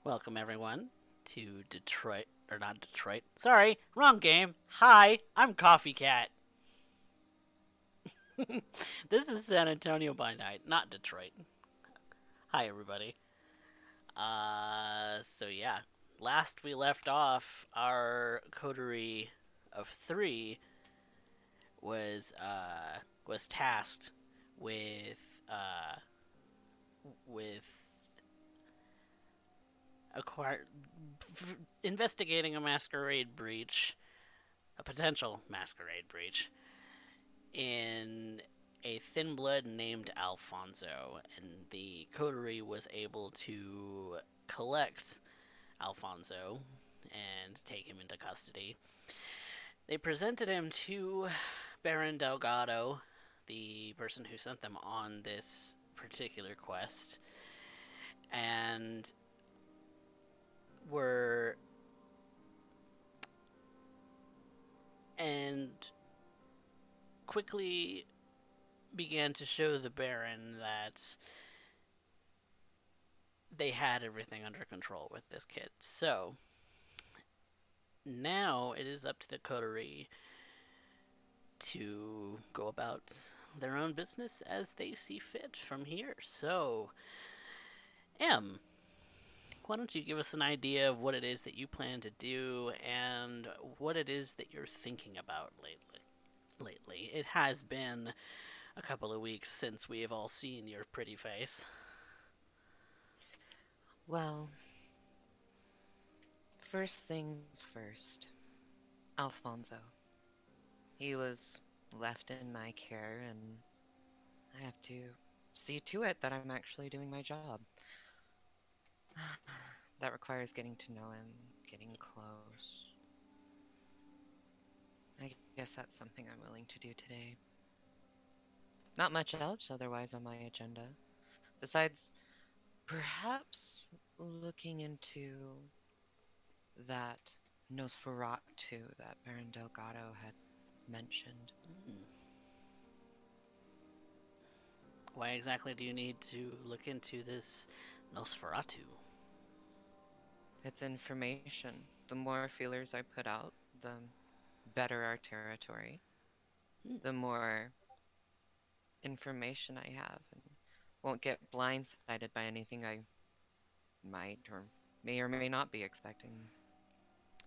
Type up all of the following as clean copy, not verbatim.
Welcome everyone to Detroit, or not Detroit. Sorry, wrong game. Hi, I'm CoffeeCat. This is San Antonio by night, not Detroit. Hi everybody. So last we left off, our coterie of three was tasked with uh with acquire investigating a masquerade breach, a potential masquerade breach in a thin blood named Alfonso, and the coterie was able to collect Alfonso and take him into custody. They presented him to Baron Delgado, the person who sent them on this particular quest, and were and quickly began to show the Baron that they had everything under control with this kid. So now it is up to the coterie to go about their own business as they see fit from here. So, M, why don't you give us an idea of what it is that you plan to do and what it is that you're thinking about lately. It has been a couple of weeks since we have all seen your pretty face. Well, first things first. Alfonso. He was left in my care, and I have to see to it that I'm actually doing my job. That requires getting to know him, getting close. I guess that's something I'm willing to do today. Not much else otherwise on my agenda, besides perhaps looking into that Nosferatu that Baron Delgado had mentioned. Hmm. Why exactly do you need to look into this Nosferatu? It's information. The more feelers I put out, the better our territory, Hmm. the more information I have, and won't get blindsided by anything I might or may not be expecting.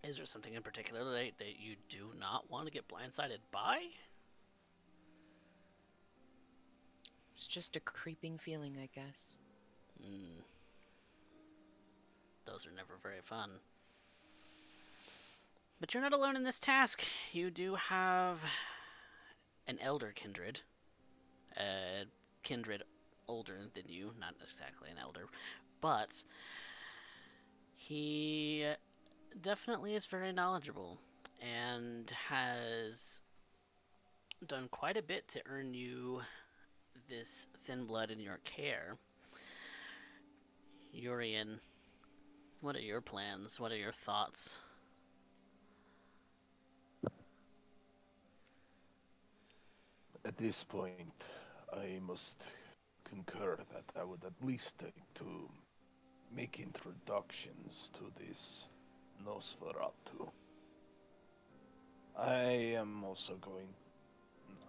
Is there something in particular that you do not want to get blindsided by? It's just a creeping feeling, I guess. Hmm. Those are never very fun. But you're not alone in this task. You do have an elder kindred. A kindred older than you, not exactly an elder, but he definitely is very knowledgeable and has done quite a bit to earn you this thin blood in your care. Urien, what are your plans? What are your thoughts? At this point, I must concur that I would at least like to make introductions to this Nosferatu. I am also going.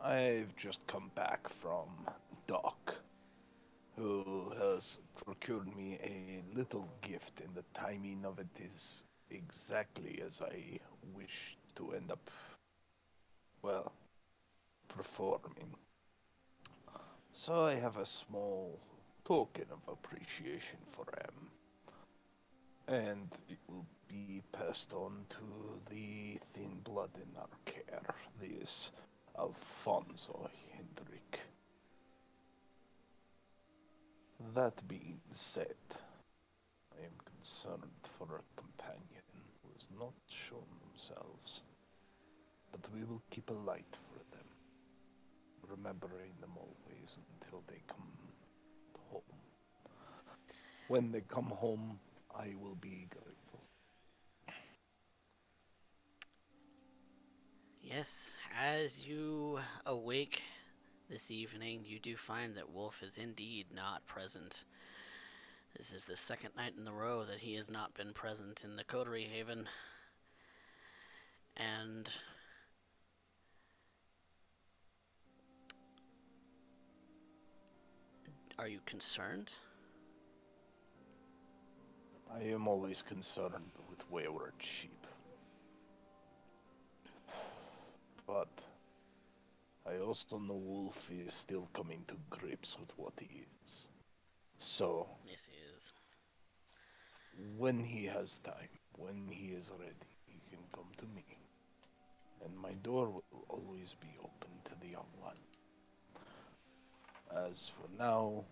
I've just come back from Doc, who has procured me a little gift, and the timing of it is exactly as I wish to end up, well, performing. So I have a small token of appreciation for him, and it will be passed on to the thin blood in our care, this Alfonso Hendrik. That being said, I am concerned for a companion who has not shown themselves, but we will keep a light for them, remembering them always until they come home. When they come home, I will be grateful. Yes, as you awake this evening, you do find that Wolf is indeed not present. This is the second night in a row that he has not been present in the Coterie Haven. And are you concerned? I am always concerned with wayward sheep. But I also know Wolf is still coming to grips with what he is. So, Yes, he is. when he has time, when he is ready, he can come to me. And my door will always be open to the young one. As for now,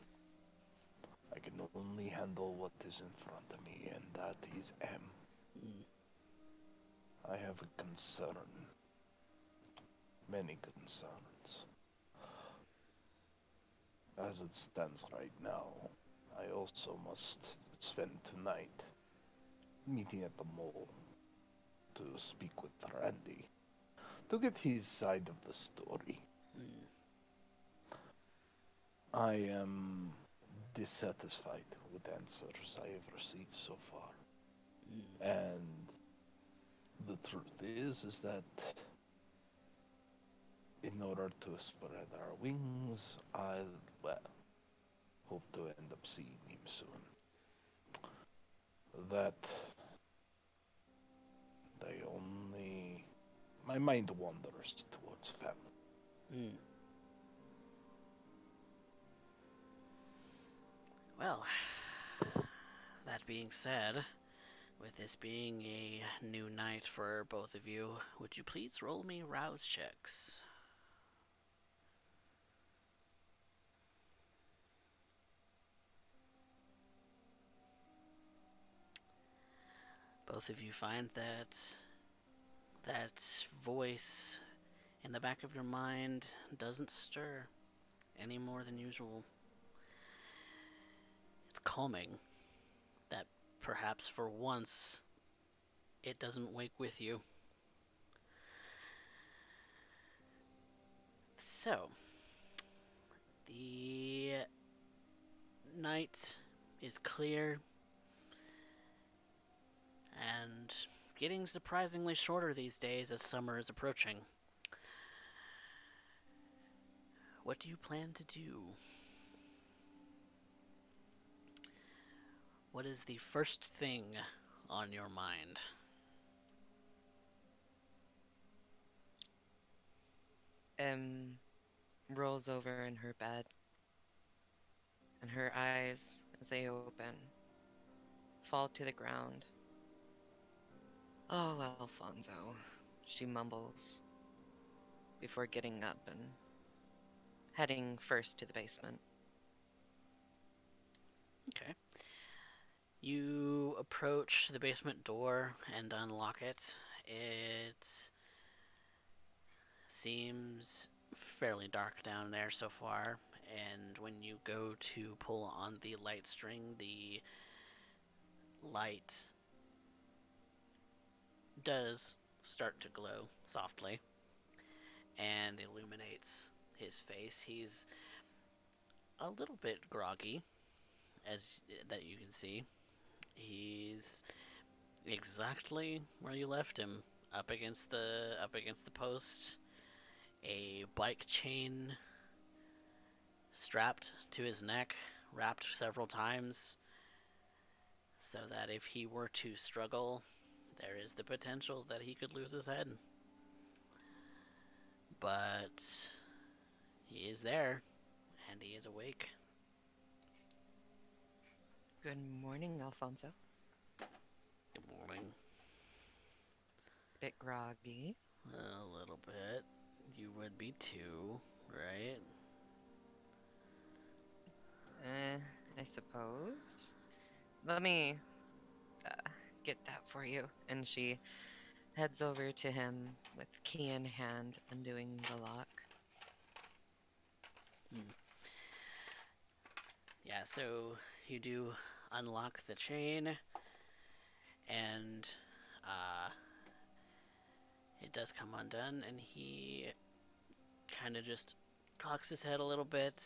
I can only handle what is in front of me, and that is M. Mm. I have a concern. Many concerns. As it stands right now, I also must spend tonight meeting at the mall to speak with Randy, to get his side of the story. Mm. I am dissatisfied with the answers I have received so far. Mm. And the truth is that in order to spread our wings, well, hope to end up seeing him soon. That they only... My mind wanders towards family. Mm. Well, that being said, with this being a new night for both of you, would you please roll me rouse checks? Both of you find that voice in the back of your mind doesn't stir any more than usual. It's calming that perhaps for once it doesn't wake with you. So, the night is clear and getting surprisingly shorter these days as summer is approaching. What do you plan to do? What is the first thing on your mind? Rolls over in her bed, and her eyes, as they open, fall to the ground. Oh, Alfonso, she mumbles before getting up and heading first to the basement. Okay. You approach the basement door and unlock it. It seems fairly dark down there so far, and when you go to pull on the light string, the light does start to glow softly and illuminates his face. He's a little bit groggy, as that you can see. He's exactly where you left him, up against the post, a bike chain strapped to his neck, wrapped several times, so that if he were to struggle, there is the potential that he could lose his head. But he is there, and he is awake. Good morning, Alfonso. Good morning. Bit groggy. A little bit. You would be too, right? I suppose. Let me get that for you. And she heads over to him with key in hand, undoing the lock. Yeah, so you do unlock the chain, and it does come undone, and he kind of just cocks his head a little bit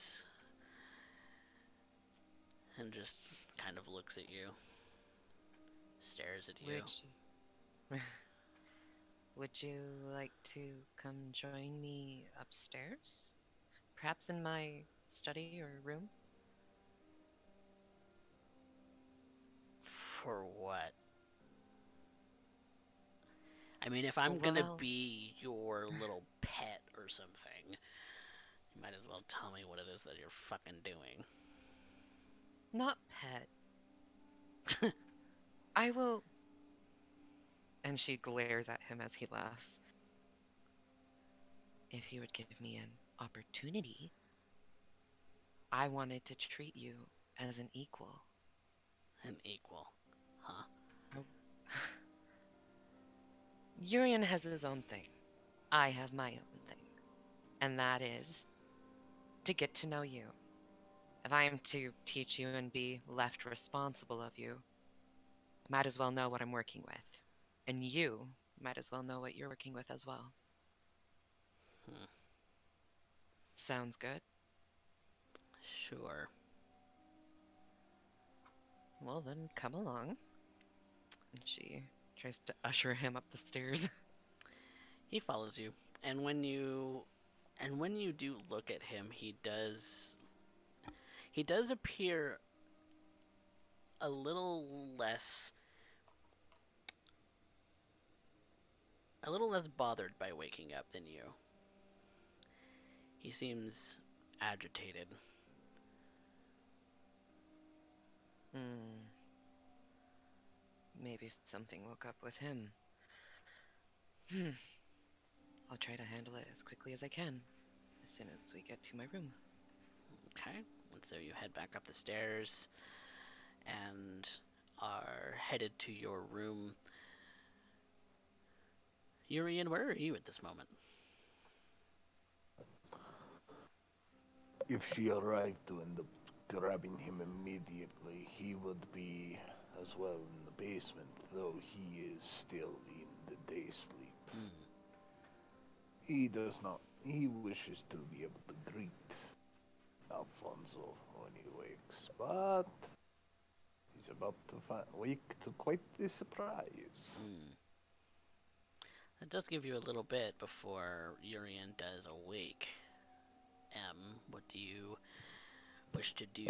and just kind of looks at you, stares at you. Would you like to come join me upstairs? Perhaps in my study or room? For what? I mean, if I'm gonna Well, be your little pet or something, you might as well tell me what it is that you're fucking doing. not pet. I will. And she glares at him as he laughs. If you would give me an opportunity, I wanted to treat you as an equal. An equal. Huh? Oh. Urien has his own thing. I have my own thing. And that is to get to know you. If I am to teach you and be left responsible of you, I might as well know what I'm working with. And you might as well know what you're working with as well. Hmm. Sounds good? Sure. Well, then come along. And she tries to usher him up the stairs. He follows you, and when you do look at him, he does appear a little less bothered by waking up than you. He seems agitated. Hmm. Maybe something woke up with him. I'll try to handle it as quickly as I can, as soon as we get to my room. Okay, and so you head back up the stairs and are headed to your room. Urien, where are you at this moment? If she arrived to end up grabbing him immediately, he would be as well in the basement, though he is still in the day sleep. Hmm. He does not. He wishes to be able to greet Alfonso when he wakes, but he's about to wake to quite the surprise. Hmm. It does give you a little bit before Urien does awake. What do you wish to do?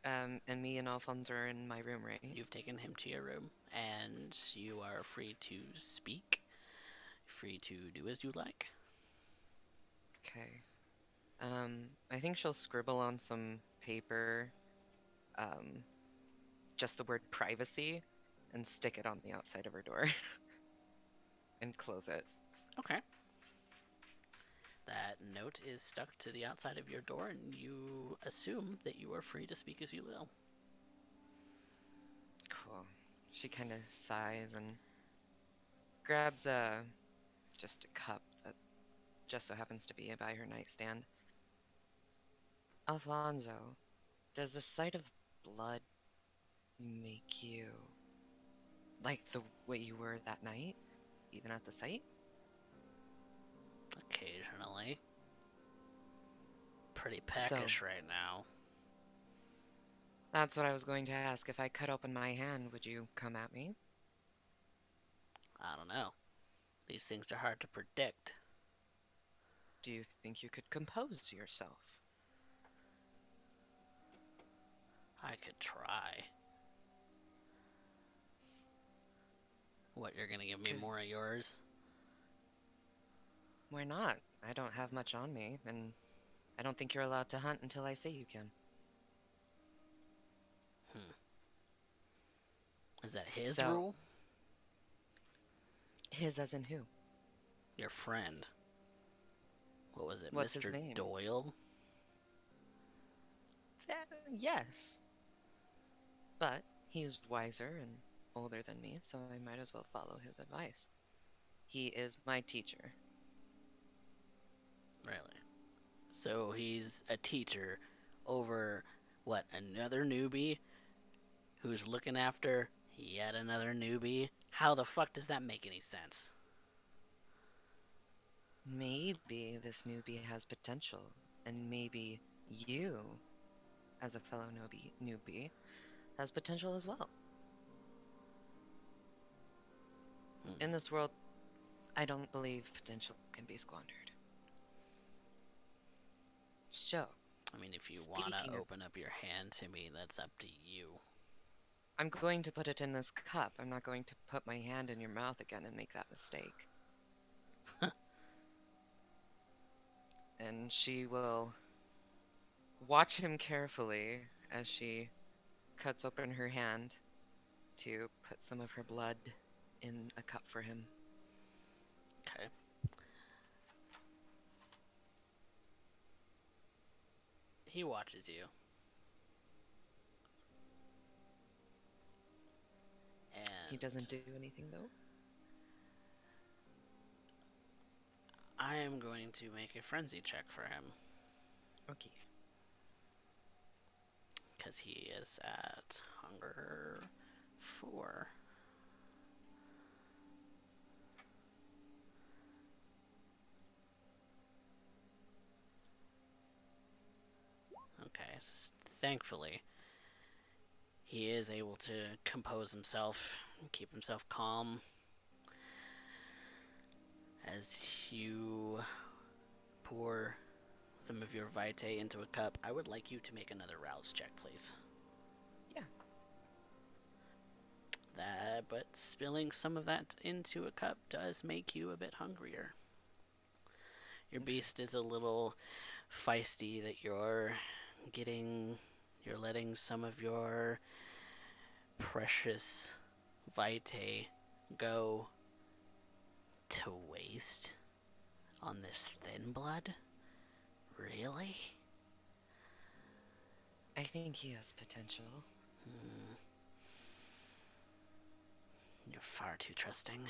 And me and Alfonso are in my room, right? You've taken him to your room, and you are free to speak, free to do as you like. Okay. I think she'll scribble on some paper, um, just the word privacy, and stick it on the outside of her door. And close it. Okay. That note is stuck to the outside of your door, and you assume that you are free to speak as you will. Cool. She kind of sighs and grabs just a cup that just so happens to be by her nightstand. Alfonso, does the sight of blood make you like the way you were that night, even at the site? Occasionally. Pretty So peckish right now. that's what I was going to ask. If I cut open my hand, would you come at me? I don't know. These things are hard to predict. Do you think you could compose yourself? I could try. What, you're gonna give me Could- more of yours? Why not? I don't have much on me, and I don't think you're allowed to hunt until I say you can. Hmm. Is that his So, rule? his as in who? Your friend. What was it, What's his Mr. name? Doyle? Yes. But he's wiser and older than me, so I might as well follow his advice. He is my teacher. Really? So he's a teacher over, what, another newbie who's looking after yet another newbie? How the fuck does that make any sense? Maybe this newbie has potential. And maybe you, as a fellow newbie, has potential as well. Hmm. In this world, I don't believe potential can be squandered. So, I mean, if you want to speaking of, open up your hand to me, that's up to you. I'm going to put it in this cup. I'm not going to put my hand in your mouth again and make that mistake. And she will watch him carefully as she cuts open her hand to put some of her blood in a cup for him. Okay. He watches you. He And doesn't do anything though. I am going to make a frenzy check for him. Okay. Because he is at hunger 4. Okay, thankfully, he is able to compose himself, keep himself calm. As you pour some of your vitae into a cup, I would like you to make another rouse check, please. Yeah. But spilling some of that into a cup does make you a bit hungrier. Your Okay. beast is a little feisty that you're letting some of your precious vitae go to waste on this thin blood? Really? I think he has potential. Hmm. You're far too trusting.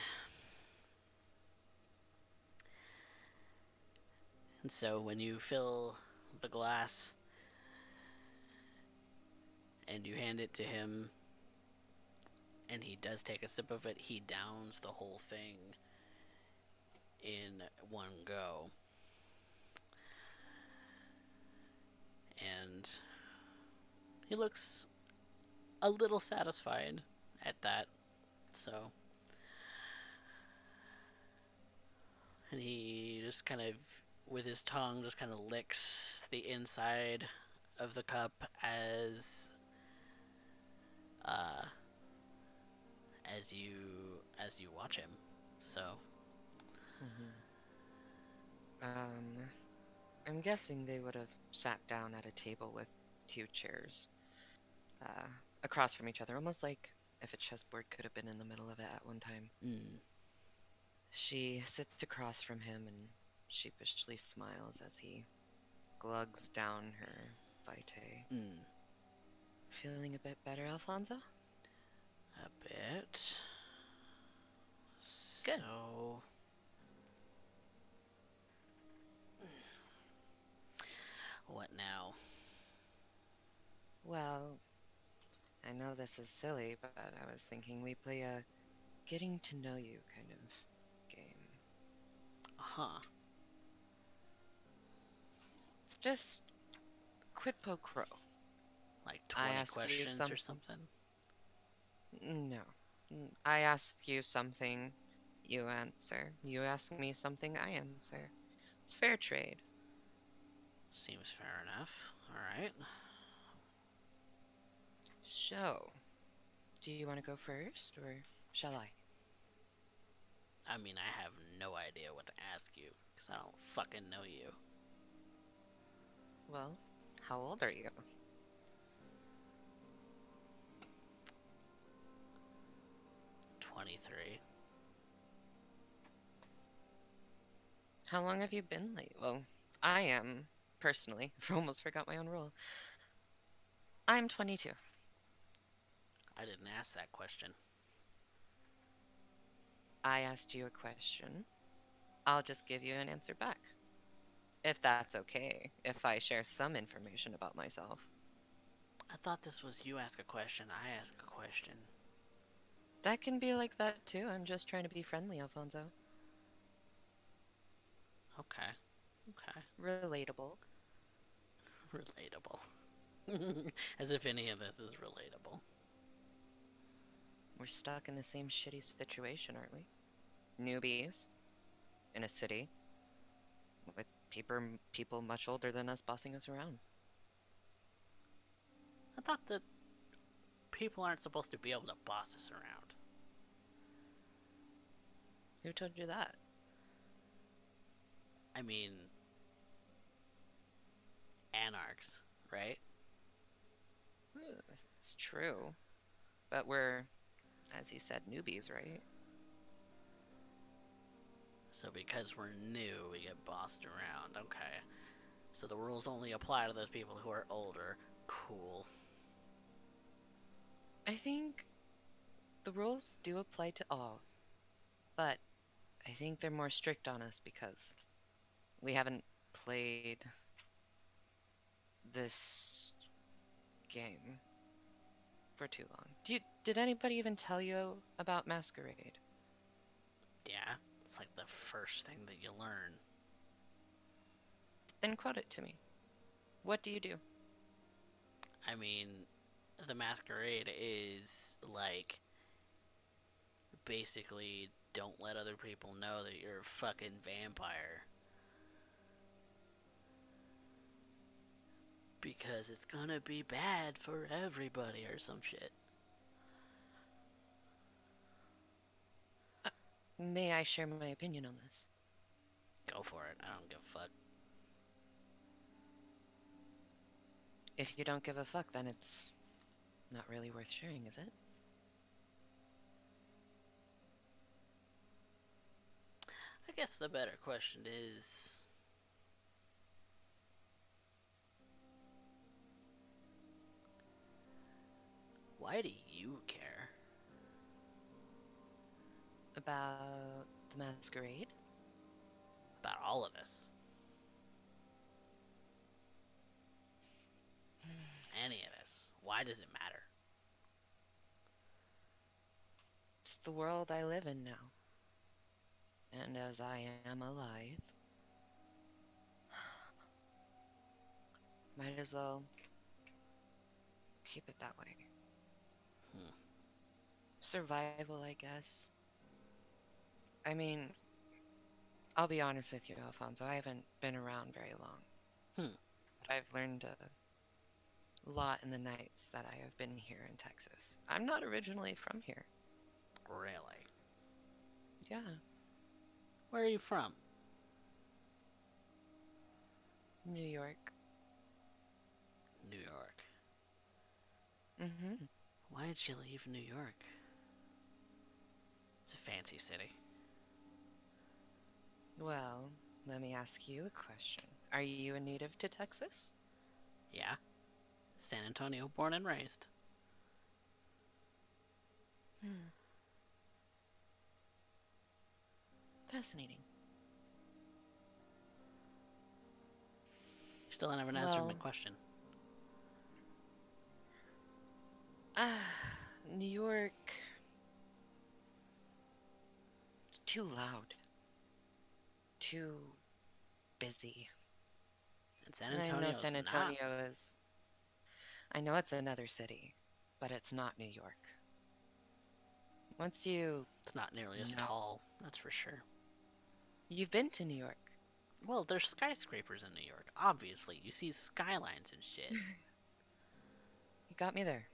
And so when you fill the glass and you hand it to him, and he does take a sip of it, he downs the whole thing in one go. And he looks a little satisfied at that. So, and he just kind of, with his tongue, just kind of licks the inside of the cup uh, as you watch him. So, Mm-hmm. I'm guessing they would have sat down at a table with two chairs uh, across from each other, almost like if a chessboard could have been in the middle of it at one time. mm, She sits across from him and sheepishly smiles as he glugs down her vitae. mm, Feeling a bit better, Alfonso? a bit. Good. So, what now? Well, I know this is silly, but I was thinking we play a getting to know you kind of game. Huh. Just quid pro quo. Like I 20 ask you questions or something. something? No. I ask you something, you answer. You ask me something, I answer. It's fair trade. Seems fair enough. Alright. So, do you want to go first, or shall I? I mean, I have no idea what to ask you, because I don't fucking know you. Well, how old are you? 23. How long have you been late? Well, I am, personally. I almost forgot my own rule. I'm 22. I didn't ask that question. I asked you a question. I'll just give you an answer back. If that's okay, if I share some information about myself. I thought this was you ask a question, I ask a question. That can be like that too. I'm just trying to be friendly, Alfonso. Okay. Okay. Relatable. Relatable. As if any of this is relatable. We're stuck in the same shitty situation, aren't we? Newbies in a city with people much older than us bossing us around. I thought that people aren't supposed to be able to boss us around. Who told you that? I mean, anarchs, right? It's true. But we're, as you said, newbies, right? So because we're new, we get bossed around. Okay. So the rules only apply to those people who are older. Cool. I think the rules do apply to all, but I think they're more strict on us because we haven't played this game for too long. Did anybody even tell you about Masquerade? Yeah, it's like the first thing that you learn. Then quote it to me. What do you do? I mean, the masquerade is like basically don't let other people know that you're a fucking vampire. Because it's gonna be bad for everybody or some shit. May I share my opinion on this? Go for it. I don't give a fuck. If you don't give a fuck, then it's not really worth sharing, is it? I guess the better question is, why do you care? About the Masquerade? About all of this? Any of this? Why does it matter? It's the world I live in now. And as I am alive, might as well keep it that way. Hmm. Survival, I guess. I mean, I'll be honest with you, Alfonso, I haven't been around very long. Hmm. But I've learned a lot in the nights that I have been here in Texas. I'm not originally from here. Really? Yeah, Where are you from? New York. New York. Mm-hmm. Why did you leave New York? It's a fancy city. Well, let me ask you a question. Are you a native to Texas? Yeah. San Antonio, born and raised. Hmm. Fascinating. Still haven't answered my question. New York. It's too loud. Too busy. And San And I know Antonio's San not. Antonio is. I know it's another city, but it's not New York. Once It's not nearly as know. tall, that's for sure. You've been to New York. Well, there's skyscrapers in New York. Obviously, you see skylines and shit. You got me there.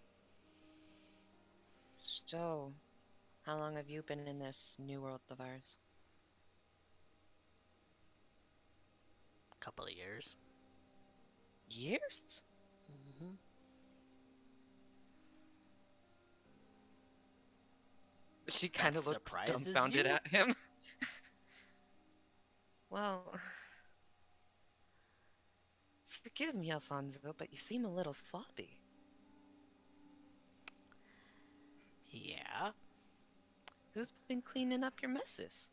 So, how long have you been in this new world of ours? Couple of years. Years? Mm-hmm. She kind of That looks surprises dumbfounded you? at him. Well, forgive me, Alfonso, but you seem a little sloppy. Yeah. Who's been cleaning up your messes?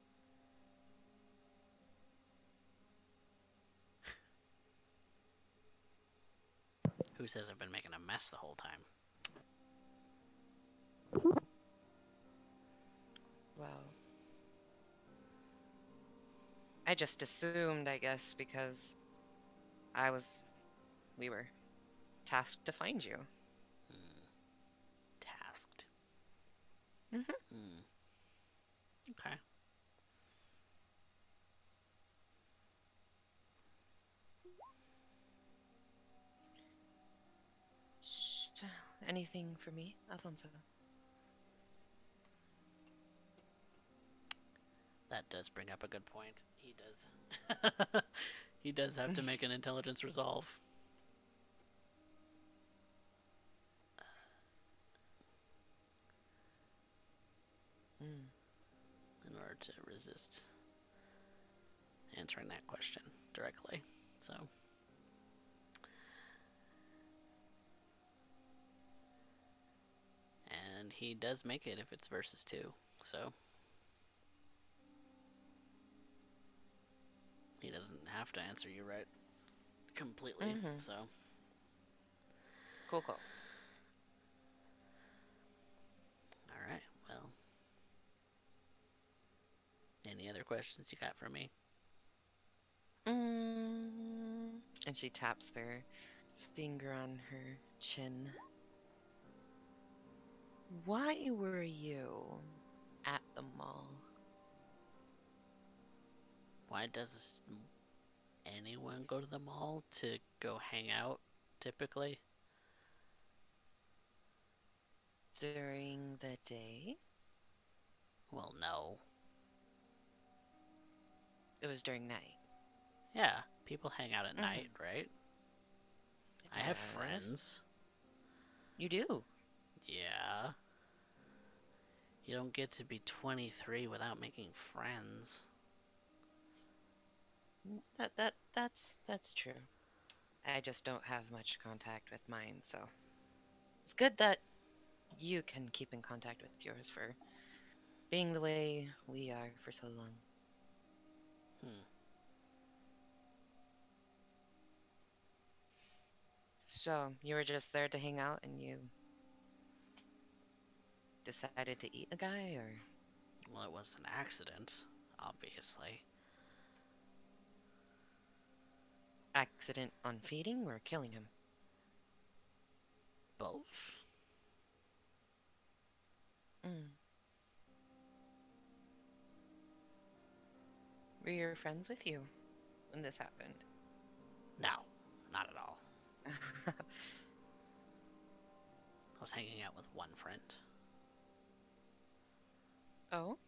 Who says I've been making a mess the whole time? Well, I just assumed, I guess, because I was We were tasked to find you. Hmm. Tasked. Mm-hmm. Hmm. Okay. Anything for me, Alfonso? That does bring up a good point. He does. He does have to make an intelligence resolve Mm. in order to resist answering that question directly. So, and he does make it if it's versus 2. So, he doesn't have to answer you right completely. Mm-hmm. So, Cool, cool. all right. Well, any other questions you got for me? And she taps her finger on her chin. Why were you at the mall? Why does anyone go to the mall to go hang out typically? During the day? Well, no. It was during night. Yeah, people hang out at night, Mm-hmm. right? I have Yes. friends. You do. Yeah. You don't get to be 23 without making friends. That's true. I just don't have much contact with mine, so it's good that you can keep in contact with yours for being the way we are for so long. Hmm. So you were just there to hang out and you decided to eat a guy or Well, it was an accident, obviously. accident on feeding or killing him? Both? Mm. Were your friends with you when this happened? No, not at all. I was hanging out with one friend. Oh,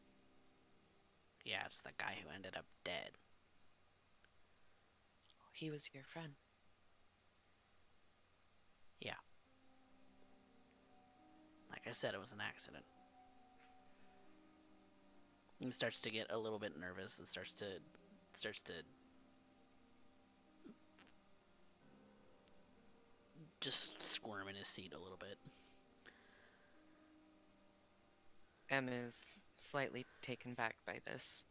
Yeah, it's the guy who ended up dead. he was your friend. Yeah. Like I said, it was an accident. He starts to get a little bit nervous and starts to just squirm in his seat a little bit. Em is slightly taken back by this.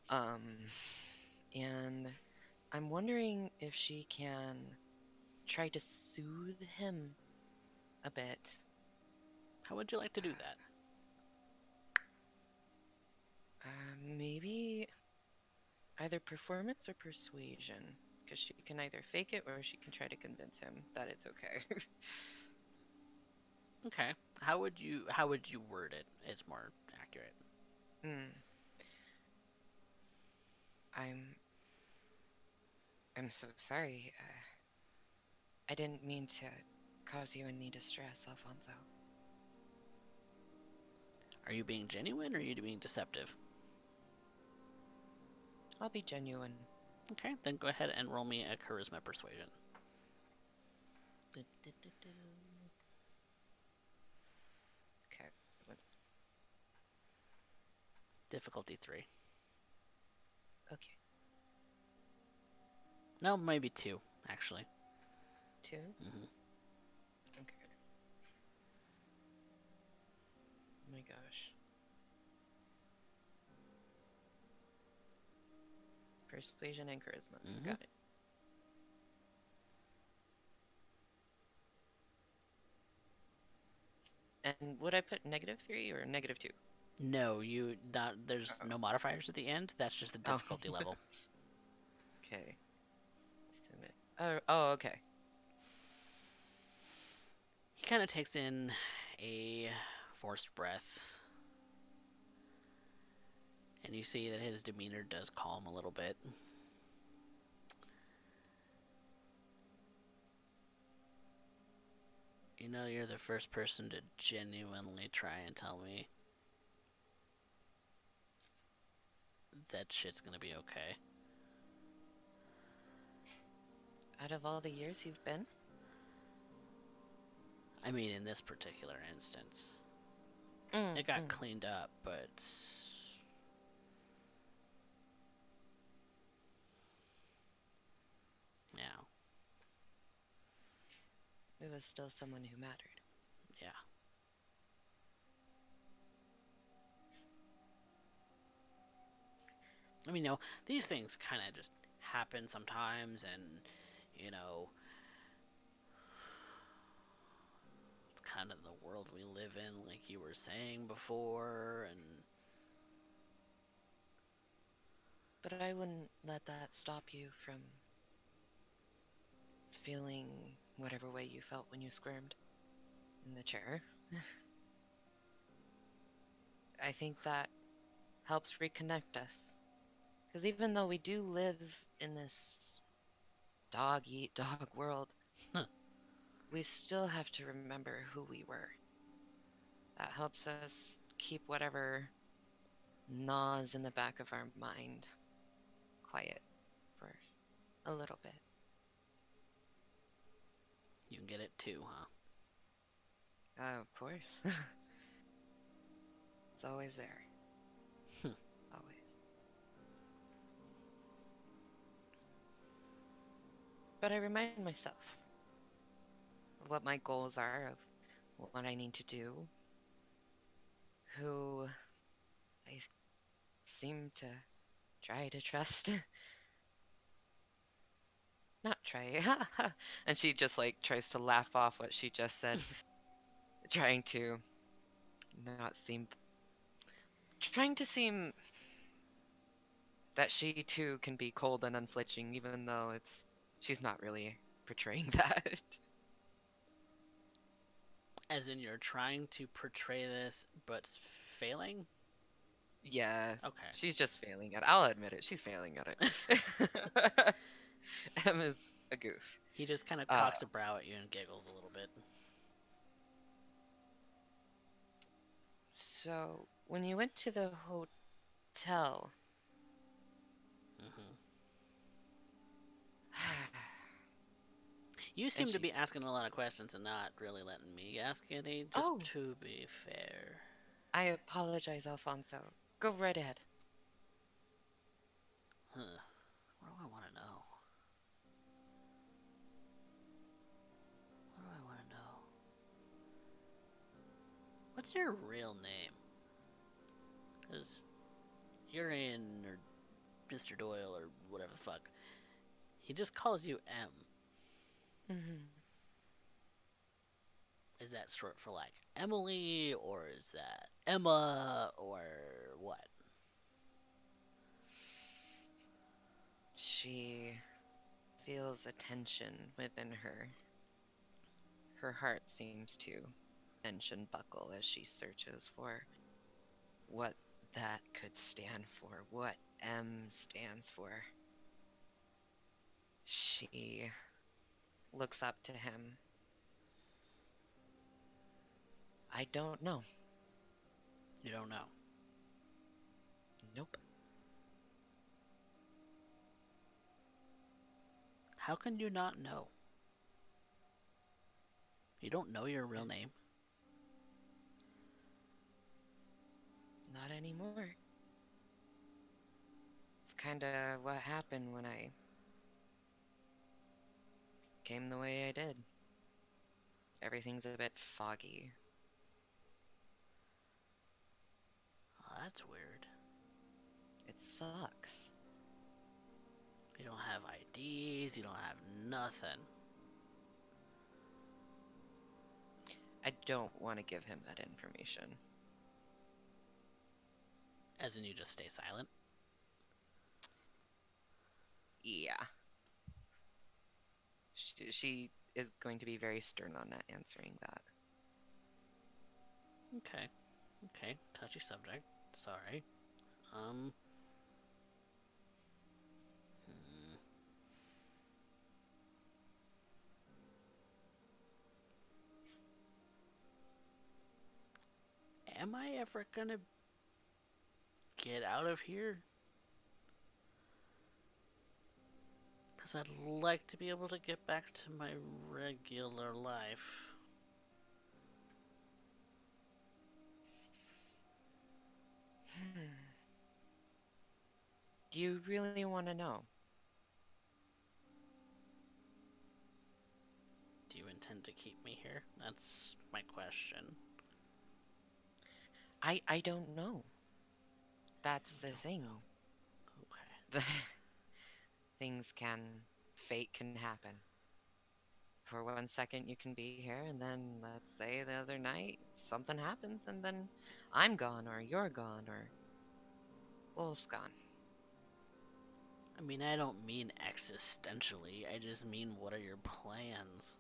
Um, and I'm wondering if she can try to soothe him a bit. How would you like to do that? Maybe either performance or persuasion, because she can either fake it or she can try to convince him that it's okay. Okay. How would you word it? Is more accurate. Hmm. I'm I'm so sorry. I didn't mean to cause you any distress, Alfonso. Are you being genuine or are you being deceptive? I'll be genuine. Okay, then go ahead and roll me a charisma persuasion. Okay. Difficulty 3. Okay. No, maybe 2, actually. 2? Mm-hmm. Okay. Oh my gosh. Persuasion and charisma. Mm-hmm. Got it. And would I put -3 or -2? No, you not. There's Oh. no modifiers at the end. That's just the Oh. difficulty level. Okay. Submit. Oh, okay. He kind of takes in a forced breath, and you see that his demeanor does calm a little bit. You know, you're the first person to genuinely try and tell me that shit's gonna be okay. Out of all the years you've been? I mean, in this particular instance, Mm, it got mm. cleaned up, but yeah, It was still someone who mattered. yeah. I mean, these things kind of just happen sometimes, and you know, it's kind of the world we live in, like you were saying before, and But I wouldn't let that stop you from feeling whatever way you felt when you squirmed in the chair. I think that helps reconnect us. Because even though we do live in this dog eat dog world, we still have to remember who we were. That helps us keep whatever gnaws in the back of our mind quiet for a little bit. you can get it too, huh? Of course. It's always there. Always. But I remind myself of what my goals are, of what I need to do, who I seem to try to trust. Not try. And she just like tries to laugh off what she just said, trying to not seem trying to seem that she too can be cold and unflinching, even though she's not really portraying that. As in, you're trying to portray this, but failing? Yeah, Okay. she's just failing at it. I'll admit it, she's failing at it. Em is a goof. He just kind of Uh, cocks a brow at you and giggles a little bit. so when you went to the hotel, Hmm. You and seem to she, be asking a lot of questions and not really letting me ask any, just oh, to be fair. I apologize, Alfonso. Go right ahead. Huh. What do I want to know? What do I want to know? What's your real name? Because Urien or Mr. Doyle or whatever the fuck, he just calls you M. Hmm. Is that short for like Emily, or is that Emma, or what? She feels a tension within her. Her heart seems to tension buckle as she searches for what that could stand for, what M stands for. She looks up to him. I don't know. You don't know. Nope. How can you not know? You don't know your real name? Not anymore. It's kind of what happened when I came the way I did. Everything's a bit foggy. Oh, that's weird. It sucks. You don't have IDs, you don't have nothing. I don't want to give him that information. As in, you just stay silent? Yeah. She is going to be very stern on not answering that. Okay. Okay. Touchy subject. Sorry. Um. hmm. Am I ever gonna get out of here? Because I'd like to be able to get back to my regular life. Do you really want to know? Do you intend to keep me here? That's my question. I don't know. That's the Don't thing. know. Okay. The things can, fate can happen. For 1 second, you can be here, and then let's say the other night something happens, and then I'm gone, or you're gone, or Wolf's gone. I mean, I don't mean existentially. I just mean, what are your plans?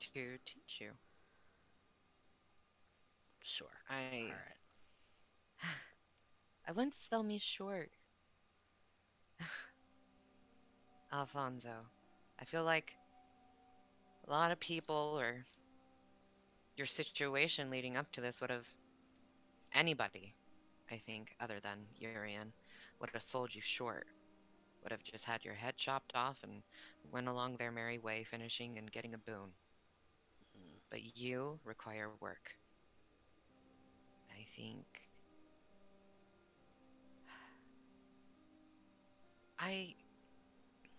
To teach you. Sure. I Alright. I wouldn't sell me short, Alfonso. I feel like a lot of people, or your situation leading up to this, would have, anybody, I think, other than Urien, would have sold you short. Would have just had your head chopped off and went along their merry way, finishing and getting a boon. Mm. But you require work. I think I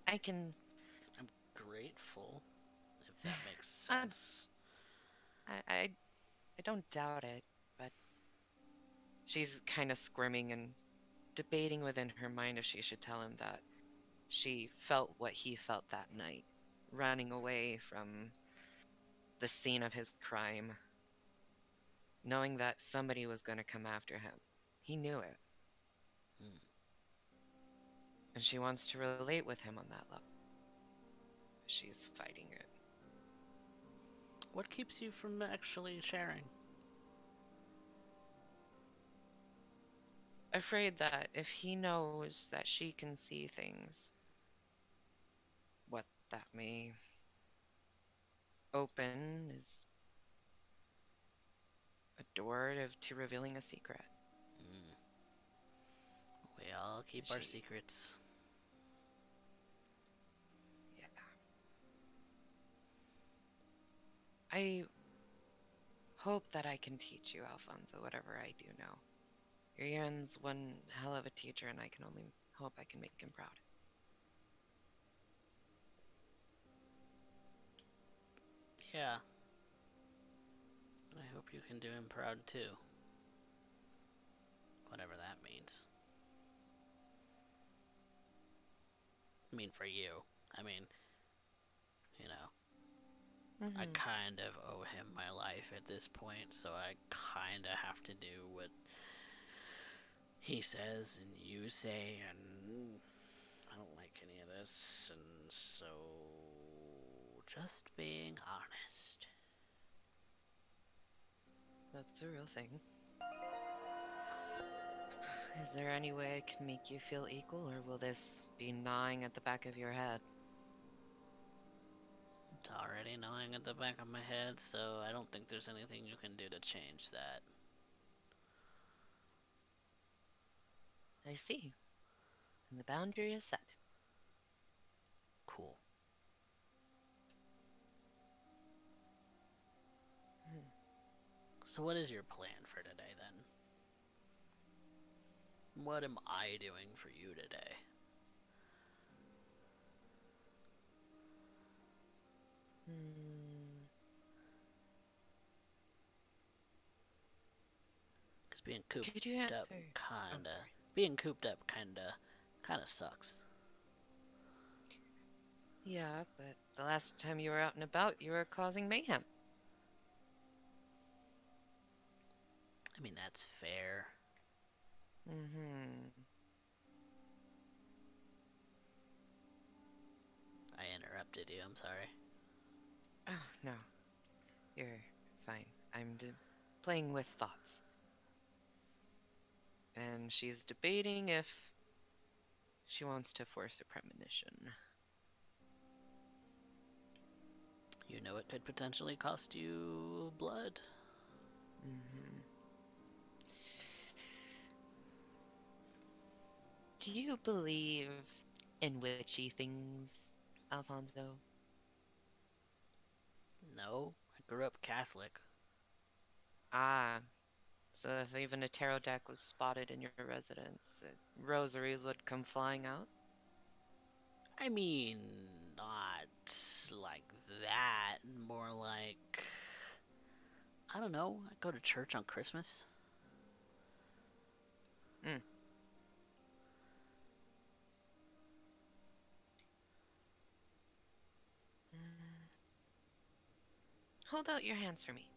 I can I'm grateful, if that makes I sense. I I don't doubt it, but she's kind of squirming and debating within her mind if she should tell him that she felt what he felt that night, running away from the scene of his crime, knowing that somebody was going to come after him. He knew it, Mm. and she wants to relate with him on that level. She's fighting it. What keeps you from actually sharing? Afraid that if he knows that she can see things, what that may open is a door to revealing a secret. Mm. We all keep our She, secrets. yeah. I hope that I can teach you, Alfonso, whatever I do know. Urien's one hell of a teacher, and I can only hope I can make him proud. Yeah. I hope you can do him proud too. Whatever that means. I mean, for you. I mean, you know, I Mm-hmm. kind of owe him my life at this point, so I kind of have to do what he says and you say, and I don't like any of this, and so just being honest. That's a real thing. Is there any way I can make you feel equal, or will this be gnawing at the back of your head? It's already gnawing at the back of my head, so I don't think there's anything you can do to change that. I see. And the boundary is set. Cool. Hmm. So, what is your plan for today then? What am I doing for you today? Hmm. Because being cooped Could you up, answer? Oh, kinda. sorry. Being cooped up, kinda sucks. Yeah, but the last time you were out and about, you were causing mayhem. I mean, that's fair. Mm-hmm. I interrupted you. I'm sorry. Oh, no. You're fine. I'm playing with thoughts. And she's debating if she wants to force a premonition. You know it could potentially cost you blood. Mm-hmm. Do you believe in witchy things, Alfonso? No, I grew up Catholic. Ah, so if even a tarot deck was spotted in your residence, the rosaries would come flying out? I mean, not like that. More like, I don't know. I go to church on Christmas. Hmm. Mm. Hold out your hands for me.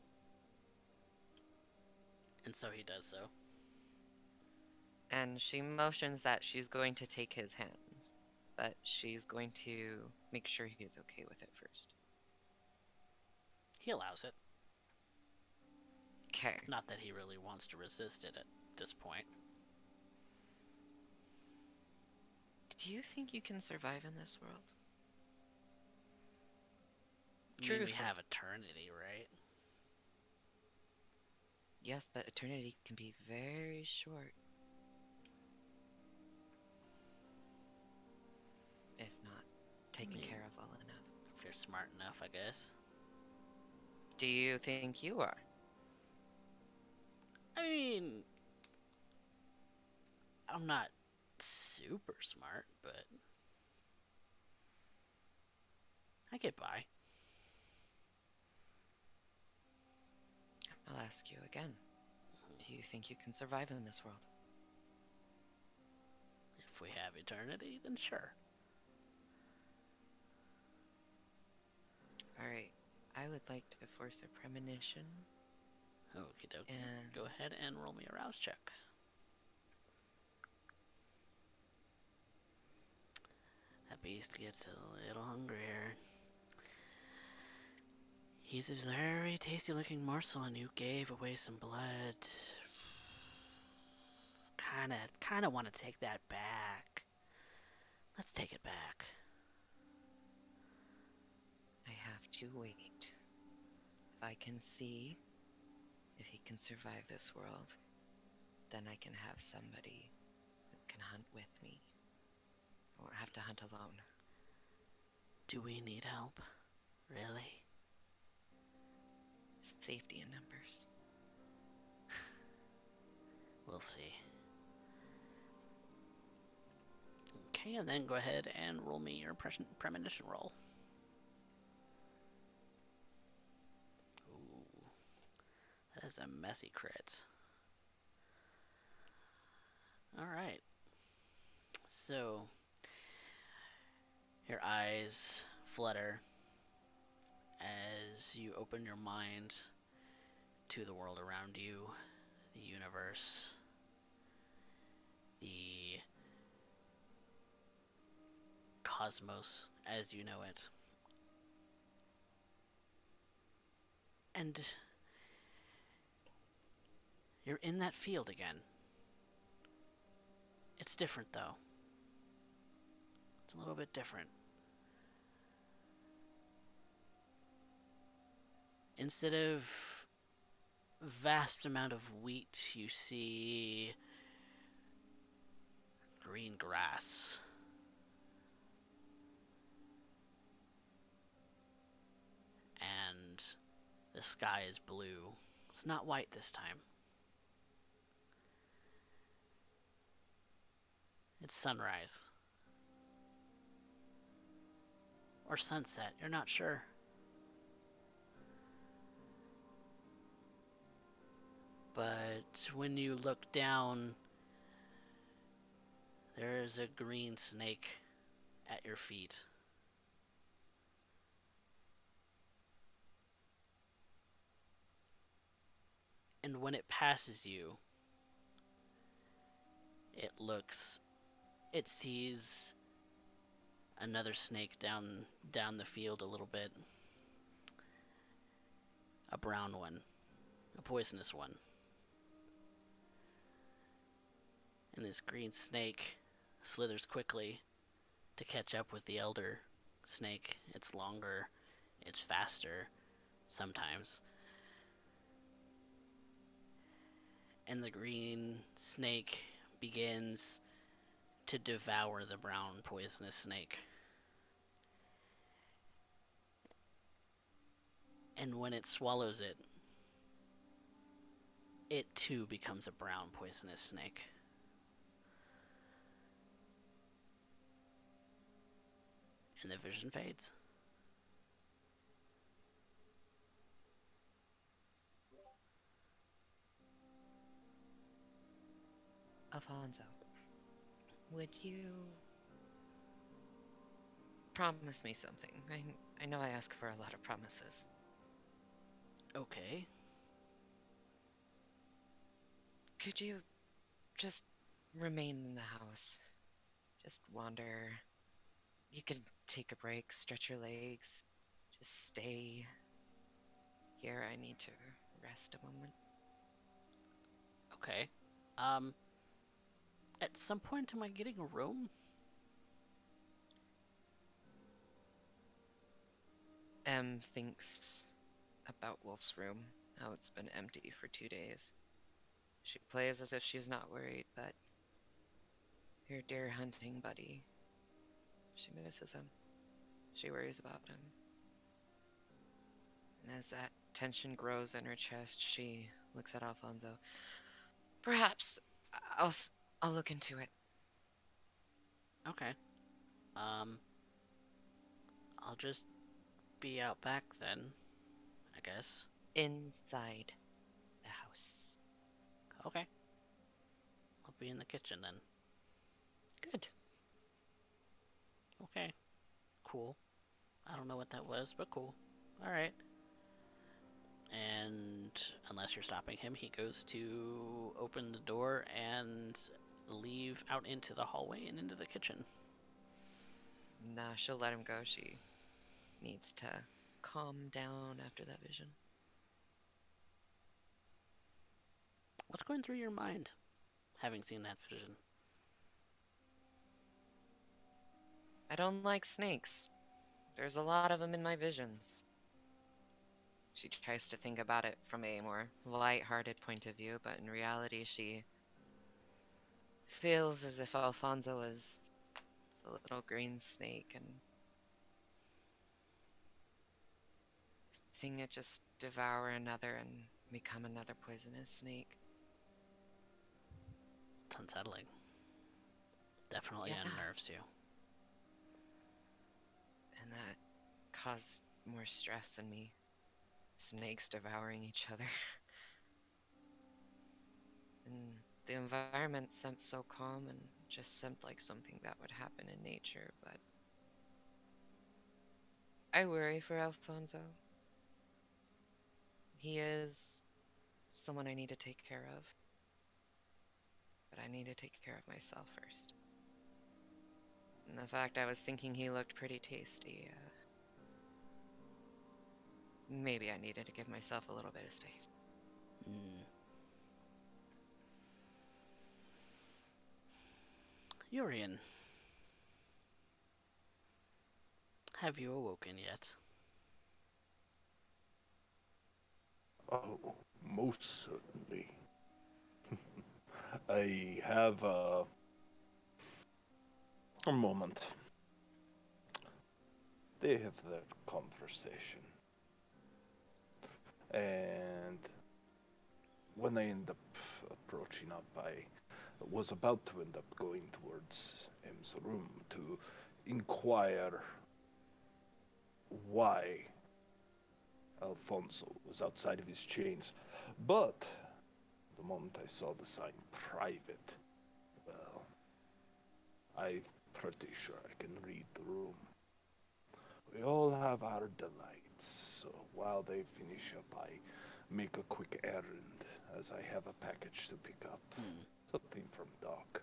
And so he does so. And she motions that she's going to take his hands, but she's going to make sure he's okay with it first. He allows it. Okay. Not that he really wants to resist it at this point. Do you think you can survive in this world? I mean, we Truthfully. have eternity, right? Yes, but eternity can be very short. If not taken care of well enough. If you're smart enough, I guess. Do you think you are? I mean, I'm not super smart, but I get by. I'll ask you again. Do you think you can survive in this world? If we have eternity, then sure. Alright, I would like to force a premonition. Okie dokie. And Go ahead and roll me a rouse check. That beast gets a little hungrier. He's a very tasty looking morsel and you gave away some blood. Kinda want to take that back. Let's take it back. I have to wait. If I can see if he can survive this world, then I can have somebody who can hunt with me. I won't have to hunt alone. Do we need help? Really? Safety in numbers. We'll see. Okay, and then go ahead and roll me your premonition roll. Ooh, that is a messy crit. Alright. So, your eyes flutter as you open your mind to the world around you, the universe, the cosmos as you know it. And you're in that field again. It's different though. It's a little bit different. Instead of vast amount of wheat, you see green grass. And the sky is blue. It's not white this time. It's sunrise. Or sunset, you're not sure. But when you look down, there's a green snake at your feet. And when it passes you, it sees another snake down the field a little bit. A brown one, a poisonous one. And this green snake slithers quickly to catch up with the elder snake. It's longer, it's faster sometimes. And the green snake begins to devour the brown poisonous snake. And when it swallows it, it too becomes a brown poisonous snake. And the vision fades. Alfonso, would you promise me something? I know I ask for a lot of promises. Okay. Could you just remain in the house? Just wander. You could take a break, stretch your legs. Just stay here. I need to rest a moment. Okay. At some point, am I getting a room? Em thinks about Wolf's room, how it's been empty for 2 days. She plays as if she's not worried, but her deer hunting buddy, she misses him. She worries about him. And as that tension grows in her chest, she looks at Alfonso. Perhaps I'll I'll look into it. Okay. I'll just be out back then, I guess. Inside the house. Okay. I'll be in the kitchen then. Good. Okay. Cool. I don't know what that was, but cool. Alright. And unless you're stopping him, he goes to open the door and leave out into the hallway and into the kitchen. Nah, she'll let him go. She needs to calm down after that vision. What's going through your mind, having seen that vision? I don't like snakes. There's a lot of them in my visions. She tries to think about it from a more light-hearted point of view, but in reality, she feels as if Alfonso is the little green snake and seeing it just devour another and become another poisonous snake. It's unsettling. Definitely Yeah. unnerves you. And that caused more stress in me. Snakes devouring each other. And the environment seemed so calm and just seemed like something that would happen in nature, but I worry for Alfonso. He is someone I need to take care of, but I need to take care of myself first. And the fact I was thinking he looked pretty tasty, maybe I needed to give myself a little bit of space. Urien, have you awoken yet? Oh, most certainly. I have a moment. They have their conversation. And when I end up approaching up, I was about to end up going towards M's room to inquire why Alfonso was outside of his chains. But the moment I saw the sign private, well, I'm pretty sure I can read the room. We all have our delights, so while they finish up, I make a quick errand, as I have a package to pick up. Something from Doc.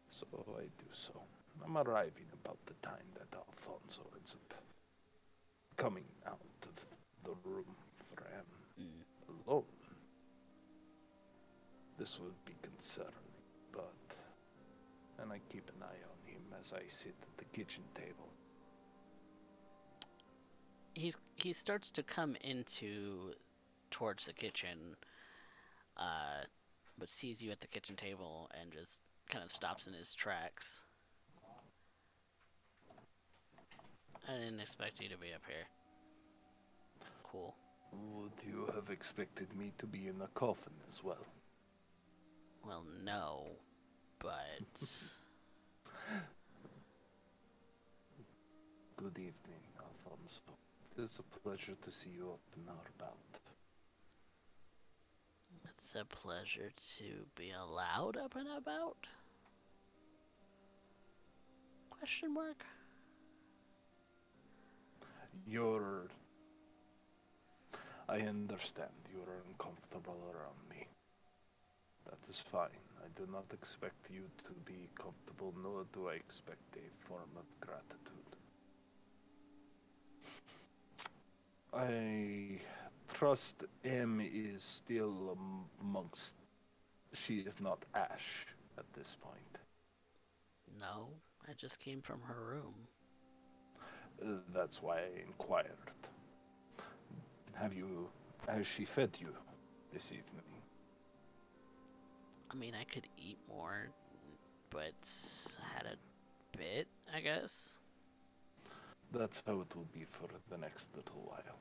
So I do so. I'm arriving about the time that Alfonso ends up coming out of the room, for I am Mm. alone. This would be concerning, but... And I keep an eye on him as I sit at the kitchen table. He starts to come into towards the kitchen, uh, but sees you at the kitchen table and just kind of stops in his tracks. I didn't expect you to be up here. Cool. Would you have expected me to be in a coffin as well? Well, no, but Good evening, Alfonso. It is a pleasure to see you up and about. it's a pleasure to be allowed up and about? Question mark? You're... I understand you're uncomfortable around me. That is fine. I do not expect you to be comfortable, nor do I expect a form of gratitude. I trust M is still amongst... She is not Ash at this point. No, I just came from her room. That's why I inquired. Has she fed you this evening? I mean, I could eat more, but I had a bit, I guess. That's how it will be for the next little while.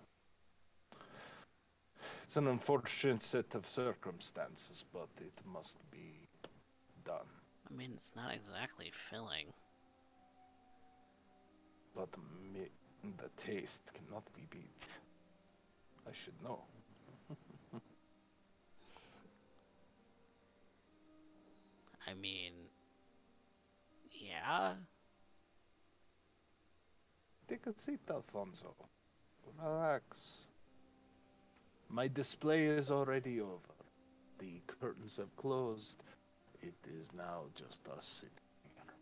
It's an unfortunate set of circumstances, but it must be done. I mean, it's not exactly filling. But the taste cannot be beat. I should know. I mean, yeah. Take a seat, Alfonso. Relax. My display is already over. The curtains have closed. It is now just us sitting here.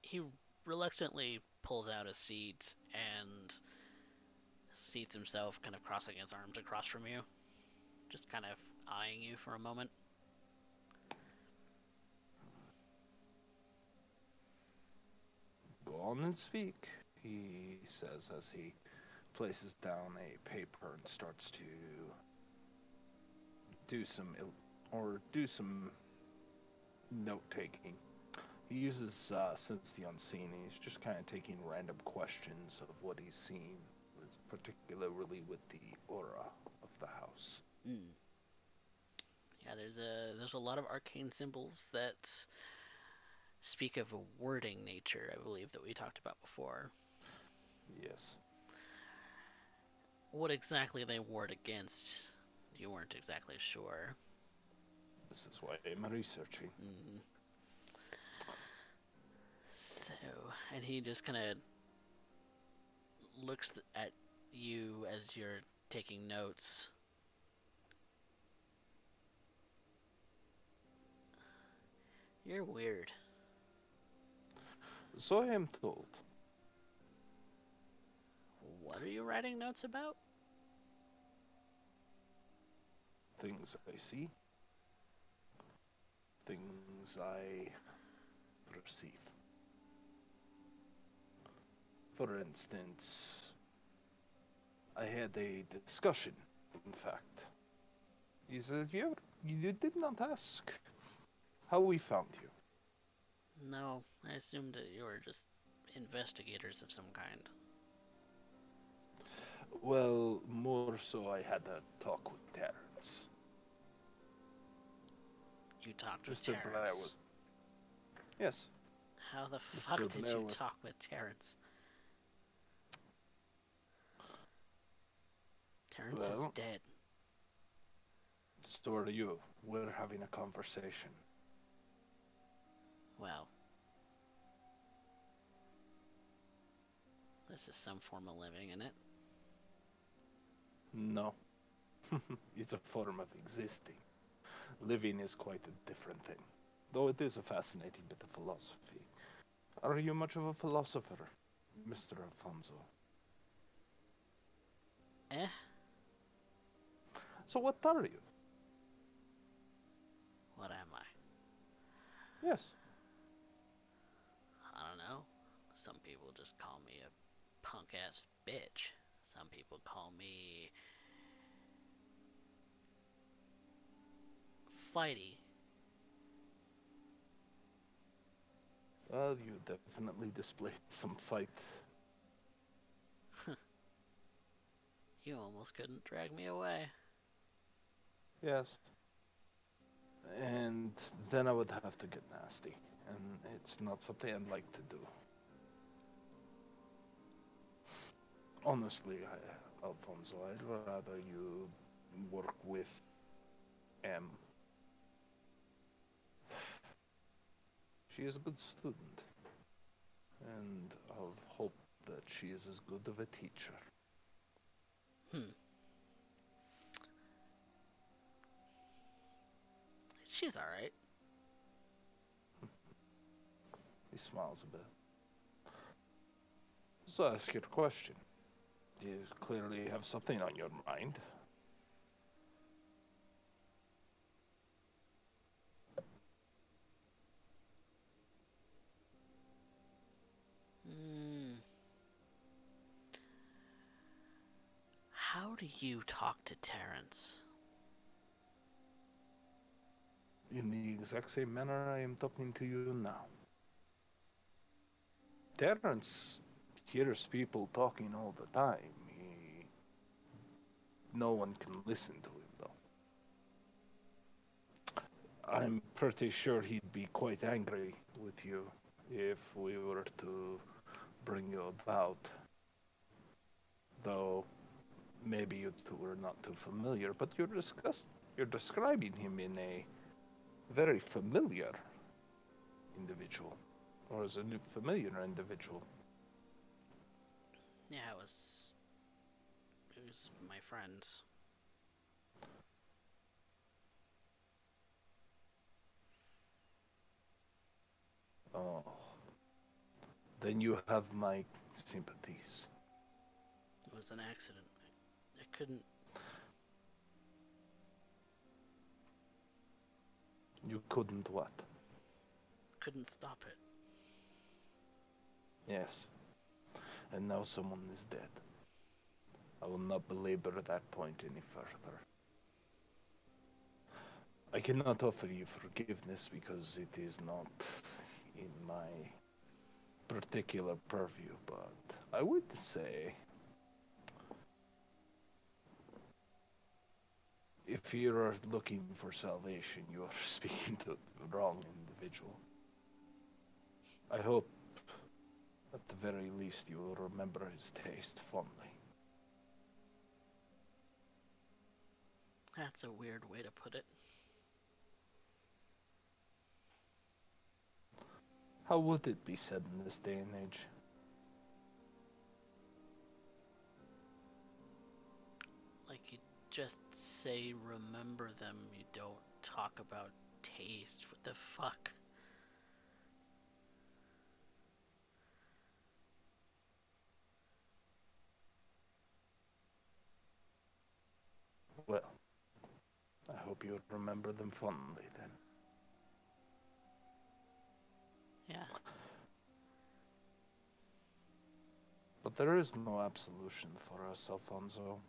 He reluctantly pulls out a seat and seats himself, kind of crossing his arms across from you, just kind of eyeing you for a moment. Go on and speak, he says as he places down a paper and starts to do some note taking. He uses Sense the Unseen. He's just kind of taking random questions of what he's seen, particularly with the aura of the house. Mm. Yeah, there's a lot of arcane symbols that speak of a warding nature, I believe, that we talked about before. Yes. What exactly they ward against, you weren't exactly sure. This is why I'm researching. Mm. So, and he just kind of looks at you as you're taking notes. You're weird. So I am told. What are you writing notes about? Things I see. Things I perceive. For instance, I had a discussion, in fact. He said, you did not ask how we found you. No, I assumed that you were just investigators of some kind. Well, more so I had a talk with Terrance. You talked with Mr. Blair was... Terrance. Yes. How the Mr. fuck did Blair you was... talk with Terrance? Terrance is dead. So are you. We're having a conversation. Well, this is some form of living, isn't it? No. It's a form of existing. Living is quite a different thing, though it is a fascinating bit of philosophy. Are you much of a philosopher, Mr. Alfonso? Eh? So what are you? What am I? Yes. I don't know. Some people just call me a punk ass bitch. Some people call me fighty. Well, you definitely displayed some fight. You almost couldn't drag me away. Yes. And then I would have to get nasty, and it's not something I'd like to do. Honestly, Alfonso, I'd rather you work with M. She is a good student, and I'll hope that she is as good of a teacher. Hmm. She's alright. He smiles a bit. So ask your question. You clearly have something on your mind. Hmm. How do you talk to Terrance? In the exact same manner I am talking to you now. Terrance hears people talking all the time. No one can listen to him, though. I'm pretty sure he'd be quite angry with you if we were to bring you about. Though maybe you two are not too familiar, but you're describing him in a very familiar individual, or as a familiar individual. Yeah, it was my friends. Oh, then you have my sympathies. It was an accident. I You couldn't what? couldn't stop it. Yes, and now someone is dead. I will not belabor that point any further. I cannot offer you forgiveness because it is not in my particular purview, but I would say if you are looking for salvation, you are speaking to the wrong individual. I hope, at the very least, you will remember his taste fondly. That's a weird way to put it. How would it be said in this day and age? Like you just say remember them, you don't talk about taste. What the fuck? Well, I hope you remember them fondly then. Yeah. But there is no absolution for us, Alfonso.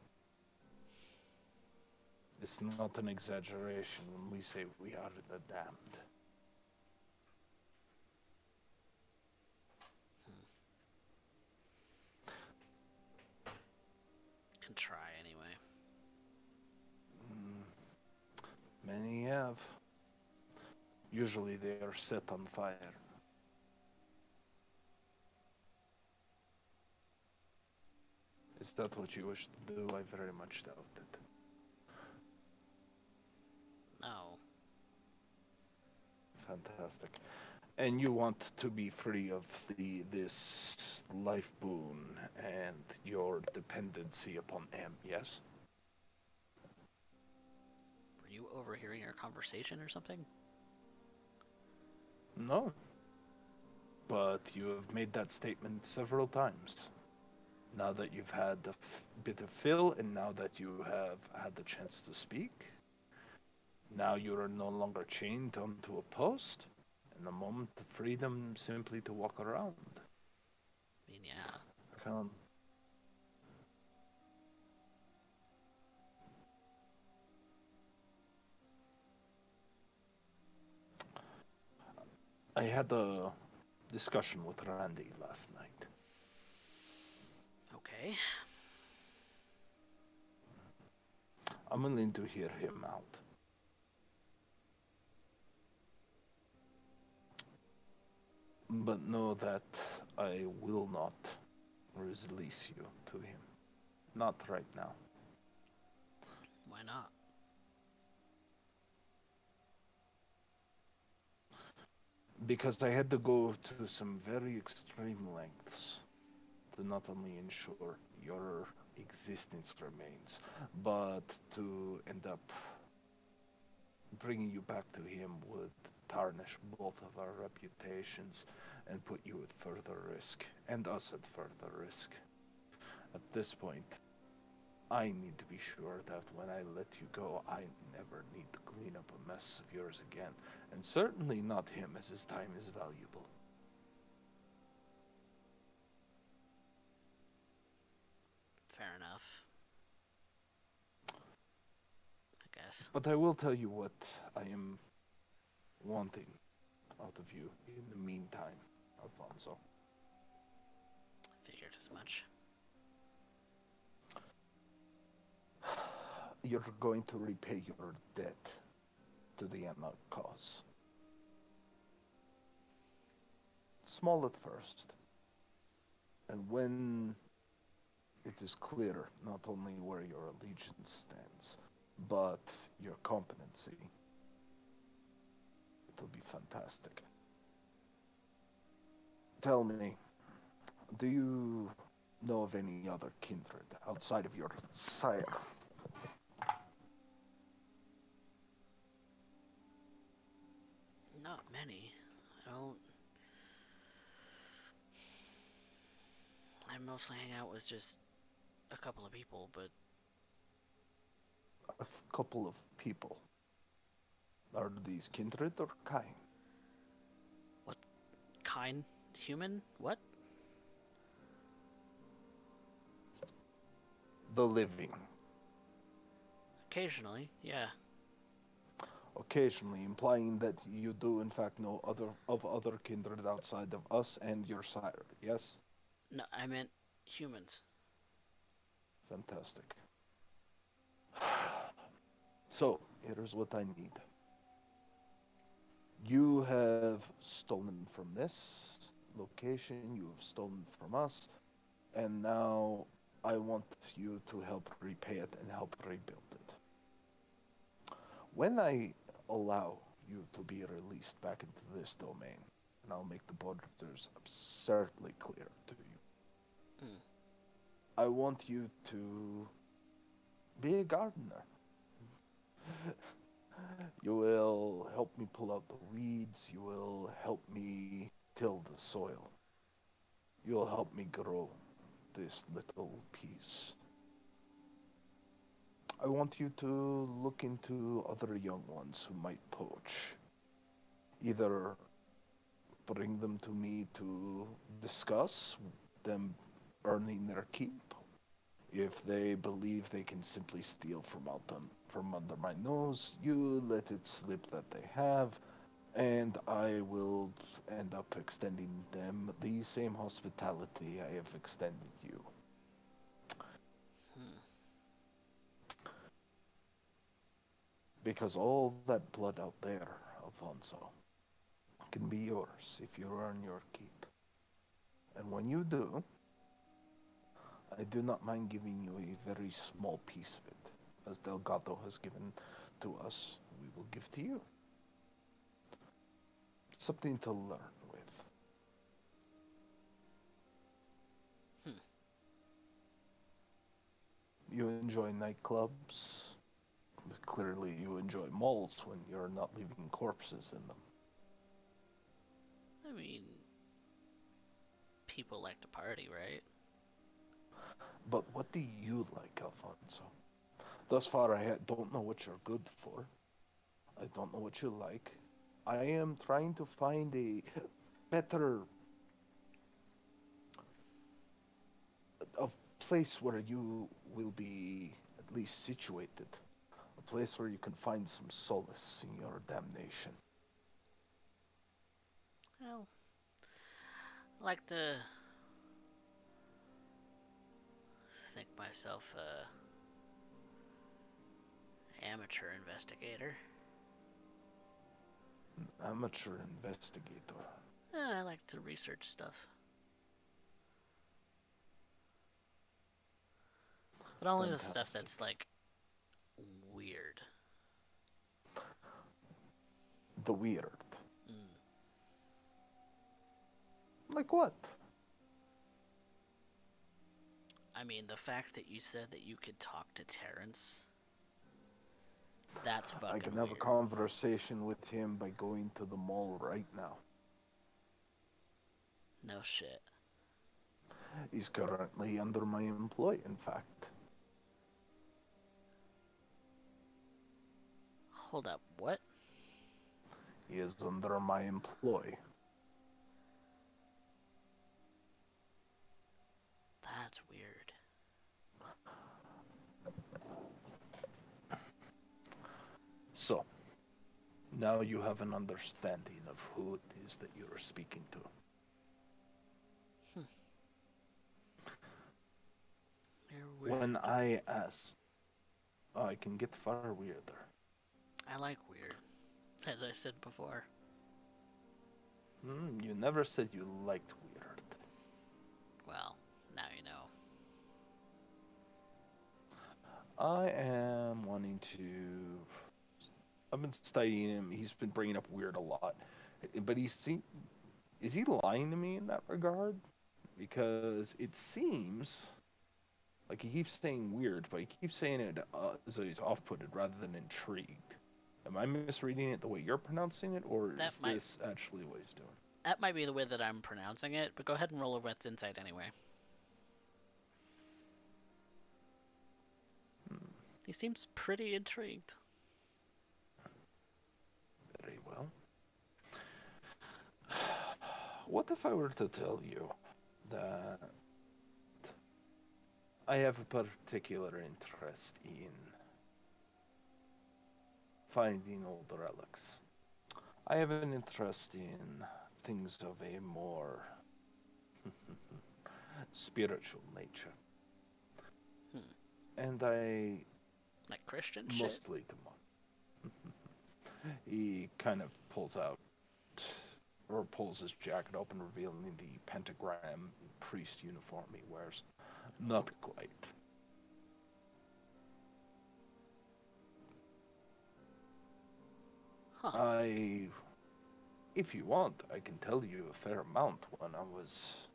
It's not an exaggeration when we say we are the damned. Can try anyway. Many have. Usually they are set on fire. Is that what you wish to do? I very much doubt it. No. Fantastic. And you want to be free of this life boon and your dependency upon M, yes? you overhearing our conversation or something? No, but you have made that statement several times. Now that you've had a bit of fill, and now that you have had the chance to speak, now you are no longer chained onto a post, and a moment of freedom simply to walk around. I mean, yeah. Come. I had a discussion with Randy last night. Okay. I'm willing to hear him out. But know that I will not release you to him. Not right now. Why not? Because I had to go to some very extreme lengths to not only ensure your existence remains, but to end up bringing you back to him would tarnish both of our reputations and put you at further risk, and us at further risk. At this point, I need to be sure that when I let you go, I never need to clean up a mess of yours again, and certainly not him, as his time is valuable. Fair enough. I guess. But I will tell you what I am wanting out of you in the meantime, Alfonso. Figured as much. You're going to repay your debt to the Anak cause. Small at first, and when it is clear not only where your allegiance stands, but your competency, it'll be fantastic. Tell me, do you know of any other kindred outside of your sire? Not many. I don't. I mostly hang out with just a couple of people, but A couple of people. Are these kindred or kind? what kind? Human? What? The living. Occasionally, yeah. Occasionally, implying that you do in fact know other kindred outside of us and your sire, yes? No, I meant humans. Fantastic. So, here's what I need. You have stolen from this location, you have stolen from us, and now I want you to help repay it and help rebuild it. When I allow you to be released back into this domain, and I'll make the borders absurdly clear to you, Hmm. I want you to be a gardener. You will help me pull out the weeds, you will help me till the soil. You'll help me grow this little piece. I want you to look into other young ones who might poach. Either bring them to me to discuss them earning their keep. If they believe they can simply steal from under my nose, you let it slip that they have, and I will end up extending them the same hospitality I have extended you. Hmm. Because all that blood out there, Alfonso, can be yours if you earn your keep. And when you do, I do not mind giving you a very small piece of it. As Delgado has given to us, we will give to you. Something to learn with. Hmm. You enjoy nightclubs, But clearly you enjoy malls when you're not leaving corpses in them. I mean, people like to party, right? But what do you like, Alfonso? Thus far, I don't know what you're good for. I don't know what you like. I am trying to find a better a place where you will be at least situated. A place where you can find some solace in your damnation. Well, I like to think myself a amateur investigator. Amateur investigator. I like to research stuff. But only the stuff Fantastic. that's, like, weird. The weird. Mm. Like what? I mean, the fact that you said that you could talk to Terrance, that's fucking I can weird. have a conversation with him by going to the mall right now. No shit. He's currently under my employ, in fact. Hold up, what? He is under my employ. That's weird. So, now you have an understanding of who it is that you are speaking to. You're weird. When I asked, I can get far weirder. I like weird, as I said before. You never said you liked weird. Well, now you know. I am wanting to. I've been studying him. He's been bringing up weird a lot, but is he lying to me in that regard? Because it seems like he keeps saying weird, but he keeps saying it as though he's off-putted rather than intrigued. Am I misreading it the way you're pronouncing it, or is this actually what he's doing? That might be the way that I'm pronouncing it, but go ahead and roll a Wet's Insight anyway. He seems pretty intrigued. Very well. What if I were to tell you that I have a particular interest in finding old relics? I have an interest in things of a more spiritual nature. And I Like Christian shit? mostly the monk. He kind of pulls out, or pulls his jacket open, revealing the pentagram priest uniform he wears. Not quite. Huh. If you want, I can tell you a fair amount when I was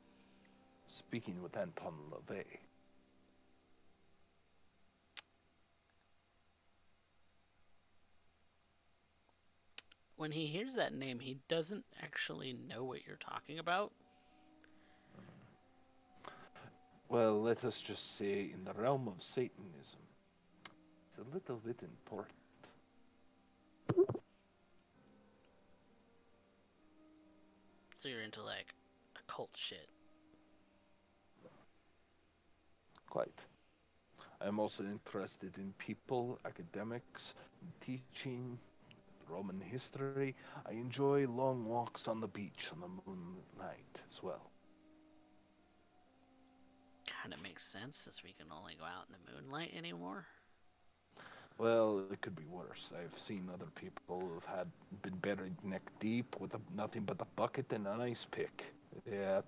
speaking with Anton LaVey. When he hears that name, he doesn't actually know what you're talking about. Well, let us just say in the realm of Satanism, it's a little bit important. So you're into, like, occult shit. Quite. I'm also interested in people, academics, teaching, Roman history. I enjoy long walks on the beach on the moonlight as well. Kind of makes sense, since we can only go out in the moonlight anymore. Well, it could be worse. I've seen other people who've been buried neck deep with nothing but a bucket and an ice pick. Yeah,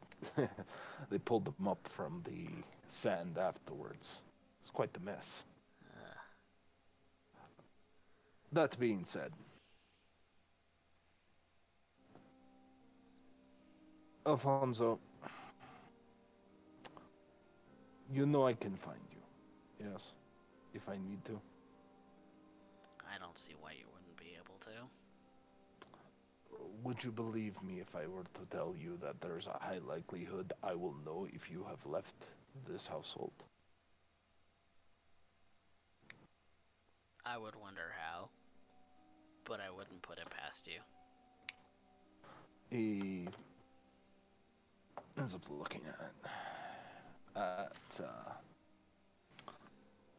they pulled them up from the sand afterwards. It's quite the mess. That being said, Alfonso, you know I can find you. Yes, if I need to. don't see why you wouldn't be able to. Would you believe me if I were to tell you that there's a high likelihood I will know if you have left this household? I would wonder how, but I wouldn't put it past you. He ends up looking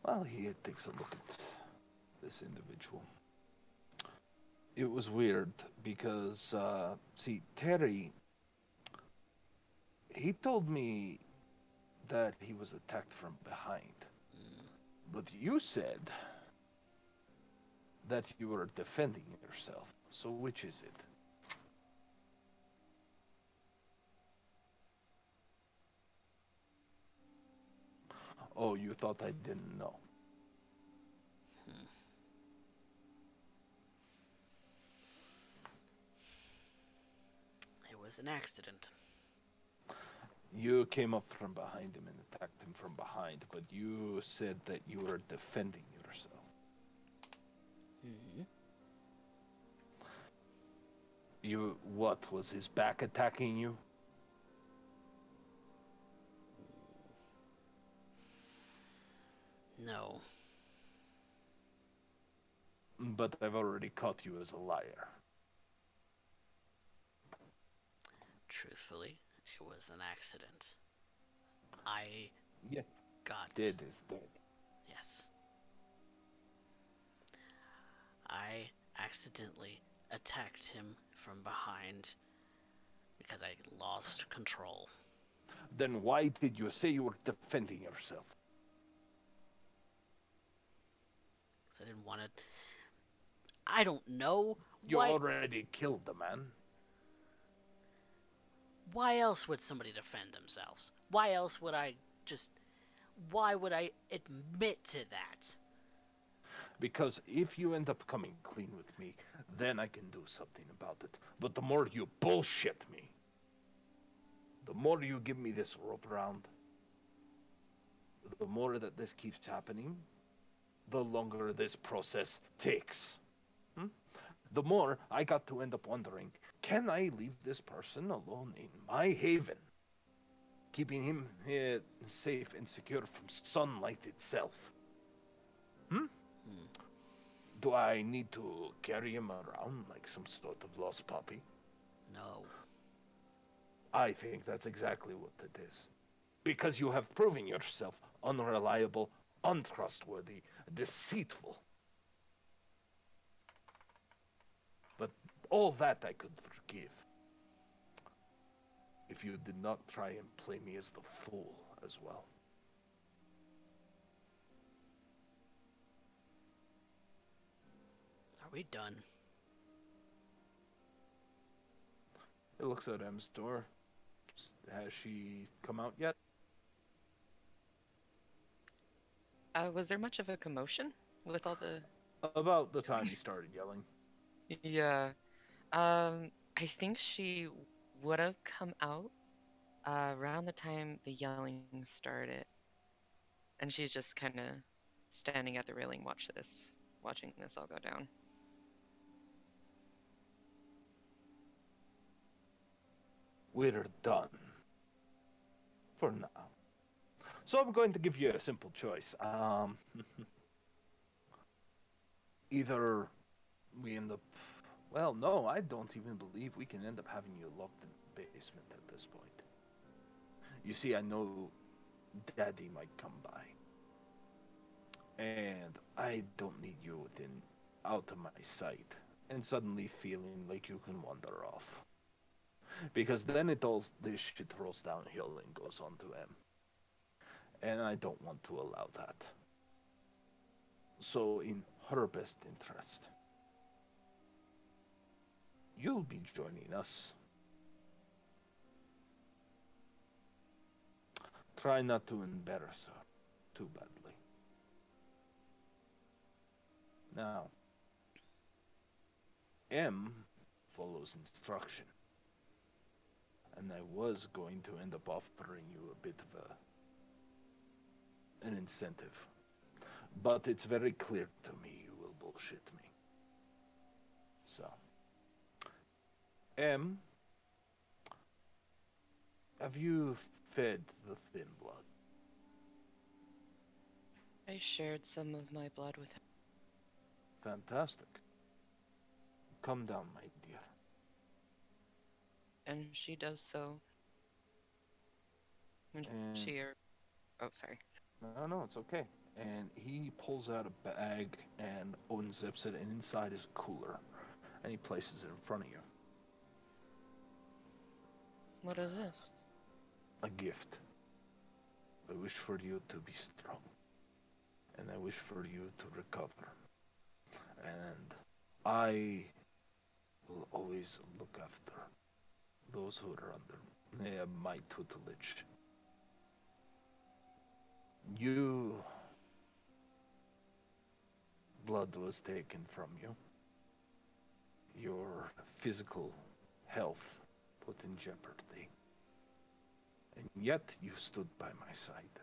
well, he takes a look at this individual. It was weird because, see, Terry, he told me that he was attacked from behind. Mm. But you said that you were defending yourself. So which is it? Oh, you thought I didn't know. Hmm. It was an accident. You came up from behind him and attacked him from behind, but you said that you were defending yourself. Mm-hmm. What, was his back attacking you? No. But I've already caught you as a liar. Truthfully, it was an accident. I Yeah, got... dead is dead. Yes. I accidentally attacked him from behind because I lost control. Then why did you say you were defending yourself? Because I didn't want to... I don't know. You already killed the man. Why else would somebody defend themselves? Why else would I just... Why would I admit to that? Because if you end up coming clean with me, then I can do something about it. But the more you bullshit me, the more you give me this rope around, the more that this keeps happening, the longer this process takes. The more I got to end up wondering, can I leave this person alone in my haven, keeping him safe and secure from sunlight itself? Do I need to carry him around like some sort of lost puppy? No. I think that's exactly what it is. Because you have proven yourself unreliable, untrustworthy, deceitful. But all that I could forgive if you did not try and play me as the fool as well. Are we done? It looks at M's door. Has she come out yet? Was there much of a commotion with all the... About the time he started yelling. Yeah. I think she would have come out around the time the yelling started. And she's just kind of standing at the railing, watching this all go down. We're done. For now. So I'm going to give you a simple choice. Either we end up... Well, no, I don't even believe we can end up having you locked in the basement at this point. You see, I know Daddy might come by. And I don't need you out of my sight. And suddenly feeling like you can wander off. Because then this shit rolls downhill and goes on to him. And I don't want to allow that. So in her best interest, you'll be joining us. Try not to embarrass her too badly. Now, M follows instruction. And I was going to end up offering you a bit of an incentive. But it's very clear to me you will bullshit me. So, M, have you fed the thin blood? I shared some of my blood with him. Fantastic. Come down, my dear. And she does so. When And she or oh, sorry. no, it's okay. And he pulls out a bag and unzips it, and inside is a cooler. And he places it in front of you. What is this? A gift. I wish for you to be strong. And I wish for you to recover. And I will always look after those who are under my tutelage. Blood was taken from you. Your physical health put in jeopardy. And yet you stood by my side.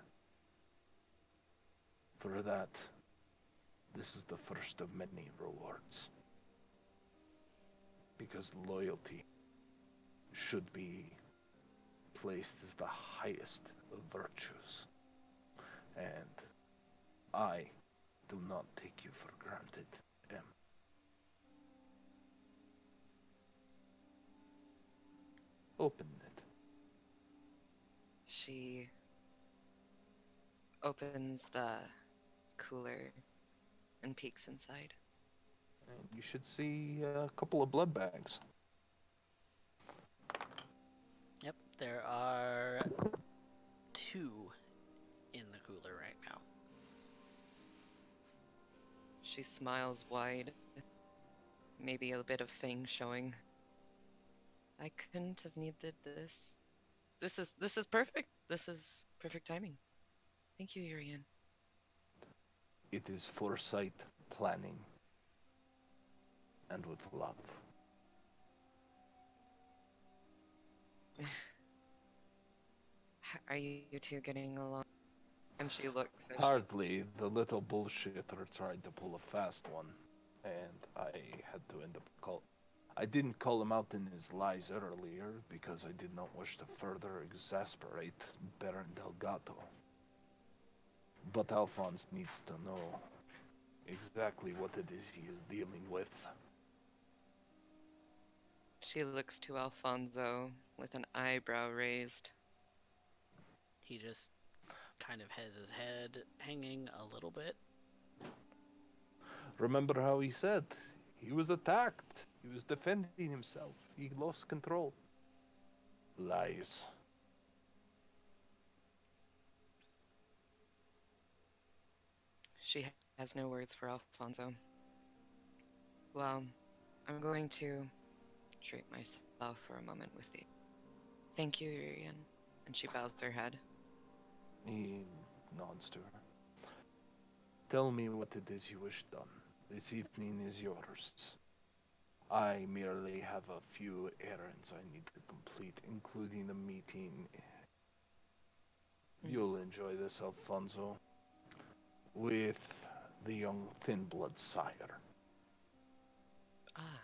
For that, this is the first of many rewards. Because loyalty should be placed as the highest of virtues. And I do not take you for granted, M. Open it. She opens the cooler and peeks inside. And you should see a couple of blood bags. Yep, there are 2 in the cooler right now. She smiles wide, maybe a bit of fang showing. I couldn't have needed this. This is perfect. This is perfect timing. Thank you, Urien. It is foresight, planning, and with love. Are you two getting along? And she looks as Hardly. The little bullshitter tried to pull a fast one, and I had to end up I didn't call him out in his lies earlier because I did not wish to further exasperate Baron Delgato. But Alphonse needs to know exactly what it is he is dealing with. she looks to Alfonso with an eyebrow raised. He just kind of has his head hanging a little bit. Remember how he said he was attacked, he was defending himself, he lost control. Lies. She has no words for Alfonso. Well, I'm going to treat myself for a moment with you. Thank you, Urien. And she bows her head. He nods to her. Tell me what it is you wish done. This evening is yours. I merely have a few errands I need to complete, including a meeting. You'll enjoy this, Alfonso, with the young thin-blood sire. Ah.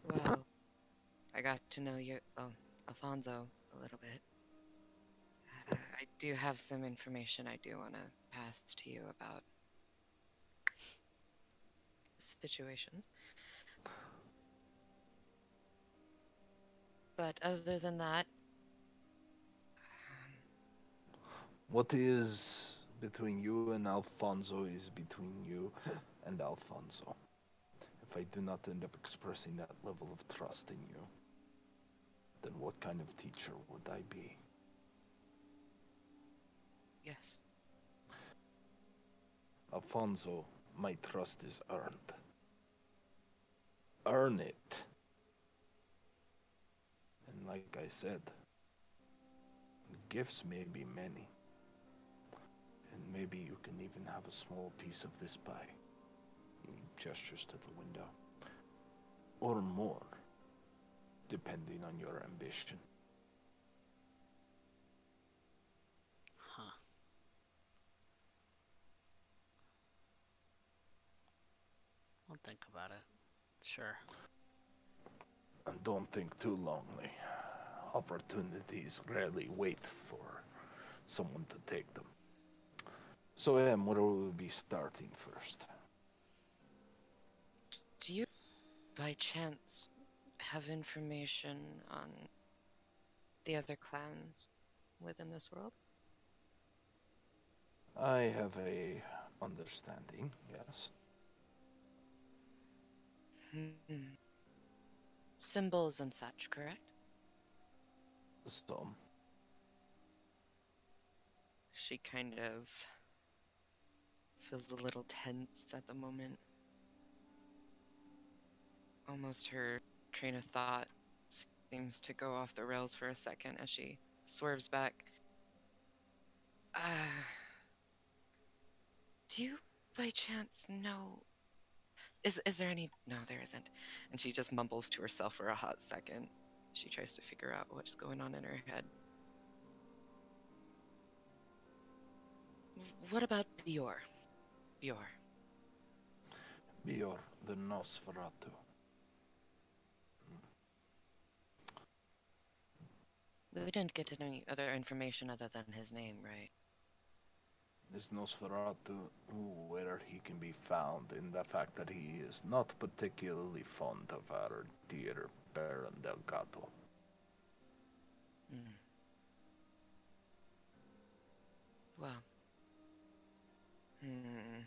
Well, I got to know you, Alfonso, a little bit. I do have some information I do want to pass to you about situations. But other than that, What is between you and Alfonso is between you and Alfonso. If I do not end up expressing that level of trust in you, then what kind of teacher would I be? yes, Alfonso, my trust is earned. Earn it. And like I said, gifts may be many. And maybe you can even have a small piece of this pie. He gestures to the window. Or more, depending on your ambition. Huh. Well, think about it. Sure. And don't think too longly. Opportunities rarely wait for someone to take them. So, where will we be starting first? Do you, by chance, have information on the other clans within this world? I have a understanding, yes. Hmm. Symbols and such, correct? Some. She kind of feels a little tense at the moment. Almost her train of thought seems to go off the rails for a second as she swerves back. Uh, do you by chance know? Is there any? No, there isn't. And she just mumbles to herself for a hot second. She tries to figure out what's going on in her head. What about Beur? Beur. Beur the Nosferatu. We didn't get any other information other than his name, right? Is Nosferatu where he can be found in the fact that he is not particularly fond of our dear Baron Delgado. Hmm. Well. Hmm.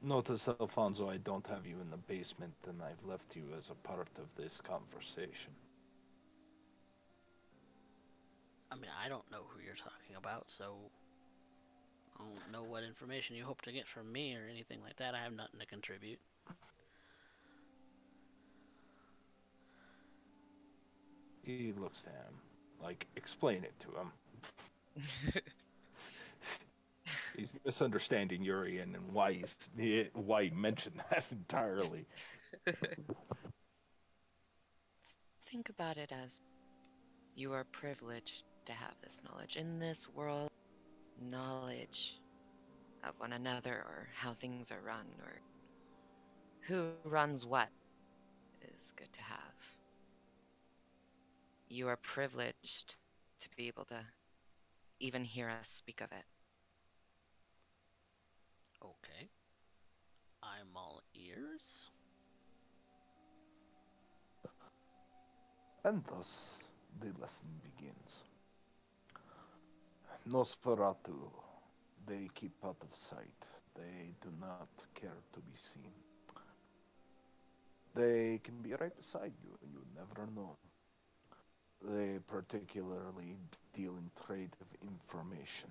Notice, Alfonso, I don't have you in the basement, and I've left you as a part of this conversation. I mean, I don't know who you're talking about, so I don't know what information you hope to get from me or anything like that. I have nothing to contribute. He looks at him, like, explain it to him. He's misunderstanding Urien and why he mentioned that entirely. Think about it as you are privileged to have this knowledge. In this world, knowledge of one another or how things are run or who runs what is good to have. You are privileged to be able to even hear us speak of it. Okay. I'm all ears. And thus, the lesson begins. Nosferatu, they keep out of sight. They do not care to be seen. They can be right beside you, and you never know. They particularly deal in trade of information.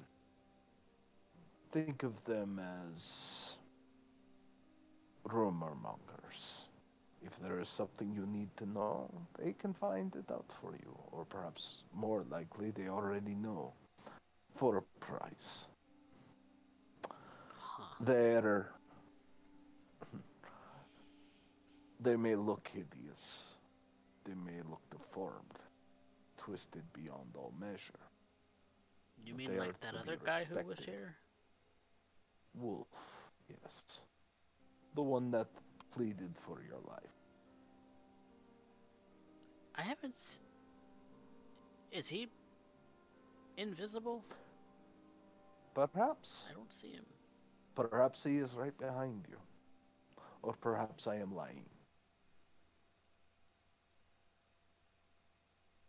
Think of them as rumor mongers. If there is something you need to know, they can find it out for you, or perhaps more likely, they already know for a price. Huh. They're they may look hideous, they may look deformed, twisted beyond all measure, You but mean they are like that to be other guy who was respected. here? Wolf, yes. The one that pleaded for your life. I haven't. Is he invisible? Perhaps, I don't see him. perhaps he is right behind you. Or perhaps I am lying.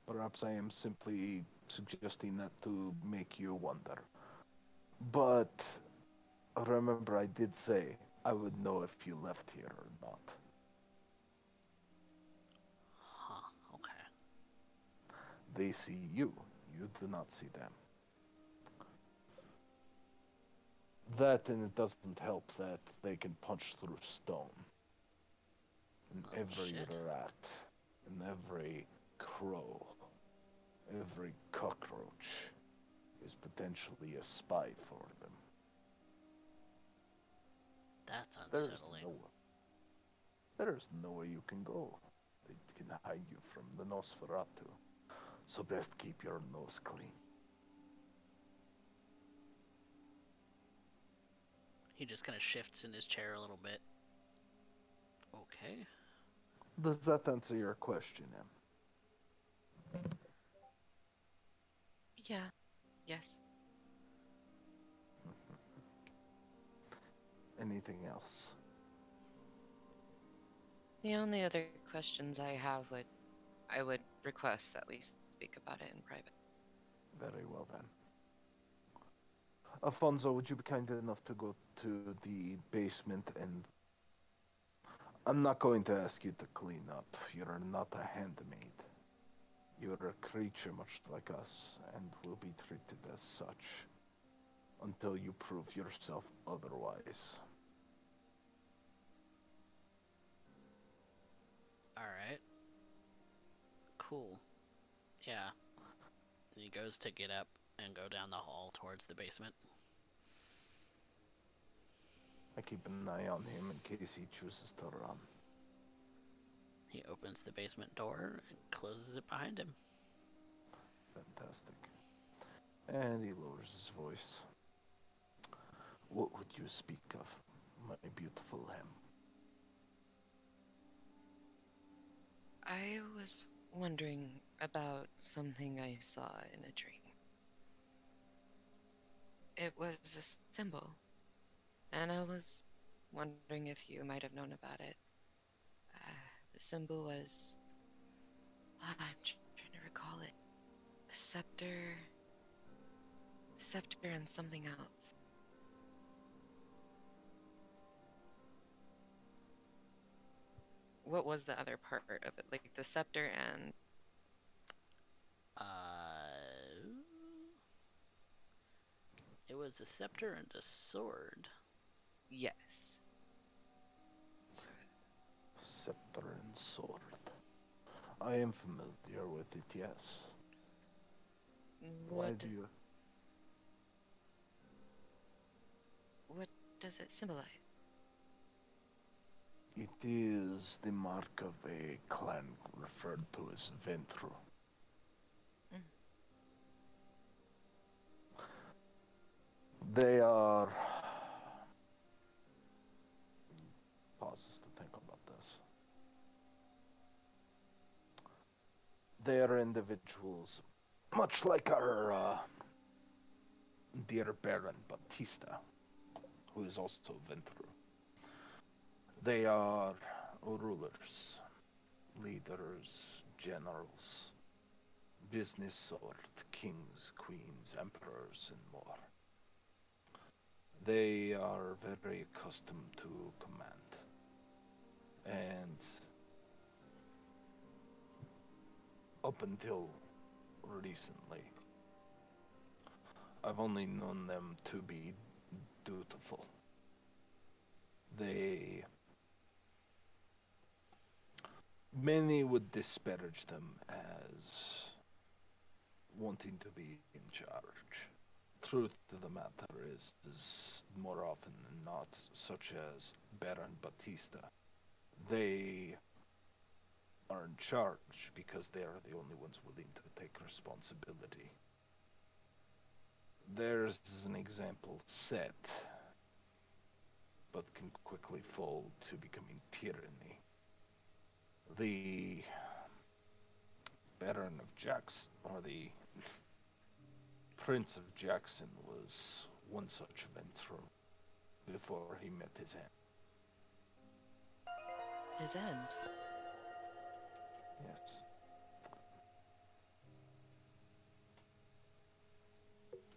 Perhaps I am simply suggesting that to make you wonder. But remember, I did say I would know if you left here or not. Huh. Okay. They see you, you do not see them. That, and it doesn't help that they can punch through stone. And Oh every shit. rat, and every crow, every cockroach is potentially a spy for them. That's There's unsettling. nowhere. There's nowhere you can go. They can hide you from the Nosferatu. So best keep your nose clean. He just kind of shifts in his chair a little bit. Okay. Does that answer your question, Em? Yeah. Yes. Anything else? The only other questions I have I would request that we speak about it in private. Very well then. Alfonso, would you be kind enough to go to the basement and... I'm not going to ask you to clean up. You're not a handmaid. You're a creature much like us, and will be treated as such until you prove yourself otherwise. Alright. Cool. Yeah. He goes to get up and go down the hall towards the basement. I keep an eye on him in case he chooses to run. He opens the basement door and closes it behind him. Fantastic. And he lowers his voice. What would you speak of, my beautiful Em? I was wondering about something I saw in a dream. It was a symbol, and I was wondering if you might have known about it. The symbol was... I'm trying to recall it. A scepter and something else. What was the other part of it? Like the scepter and... It was a scepter and a sword. Yes. So, Scepter and sword. I am familiar with it, yes. Why what do you... does it symbolize? It is the mark of a clan referred to as Ventru. Mm. They are... Pauses to think about this. They are individuals, much like our dear Baron Batista, who is also Ventru. They are rulers, leaders, generals, business sort, kings, queens, emperors, and more. They are very accustomed to command. And up until recently, I've only known them to be dutiful. Many would disparage them as wanting to be in charge. Truth of the matter is more often than not, such as Baron Batista, they are in charge because they are the only ones willing to take responsibility. There's an example set, but can quickly fall to becoming tyranny. The Baron of Jackson, or the Prince of Jackson, was one such event before he met his end. His end? Yes.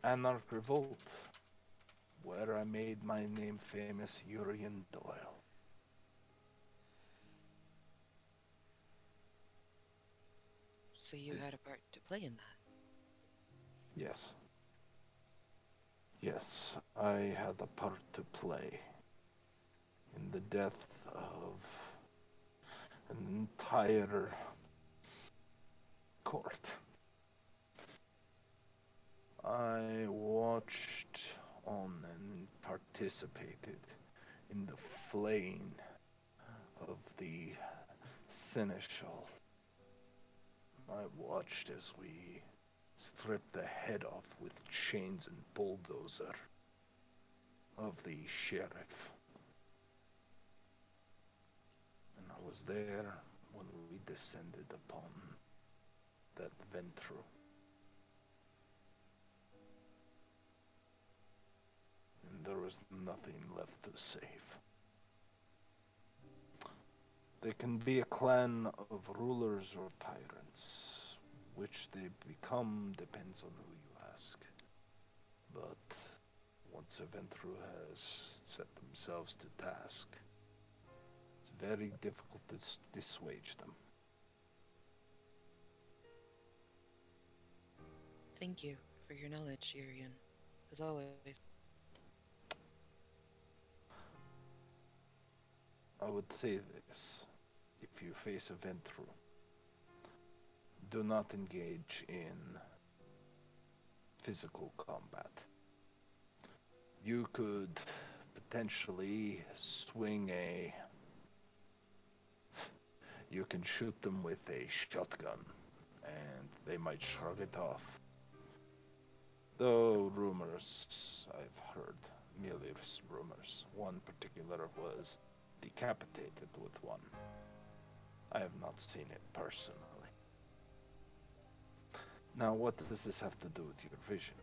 Anarch Revolt, where I made my name famous, Urien Doyle. So you had a part to play in that? Yes. Yes, I had a part to play in the death of an entire court. I watched on and participated in the flaying of the seneschal. I watched as we stripped the head off with chains and bulldozer. of the sheriff. And I was there when we descended upon that Ventru. And there was nothing left to save. They can be a clan of rulers or tyrants. Which they become depends on who you ask. But once a Ventru has set themselves to task, it's very difficult to dissuade them. Thank you for your knowledge, Urien. As always. I would say this. If you face a Ventru, do not engage in physical combat. You could potentially swing a... You can shoot them with a shotgun, and they might shrug it off. Though rumors, I've heard, merely rumors, one particular was decapitated with one. I have not seen it personally. Now, what does this have to do with your vision?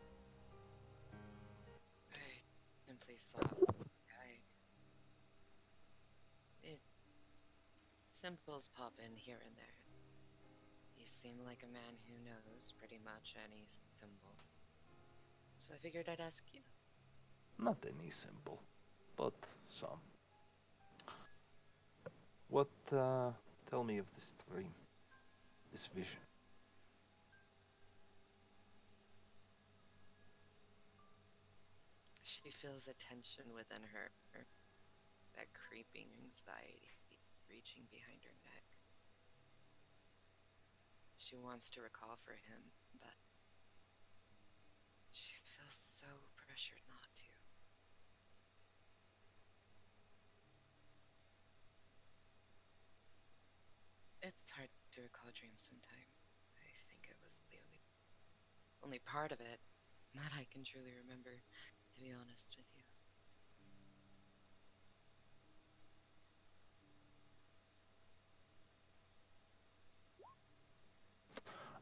I simply saw a guy. Symbols pop in here and there. You seem like a man who knows pretty much any symbol. So I figured I'd ask you. Not any symbol, but some. What, tell me of this dream, this vision. She feels a tension within her, that creeping anxiety reaching behind her neck. She wants to recall for him, but she feels so pressured not to. It's hard to recall dreams sometimes. I think it was the only part of it that I can truly remember, to be honest with you.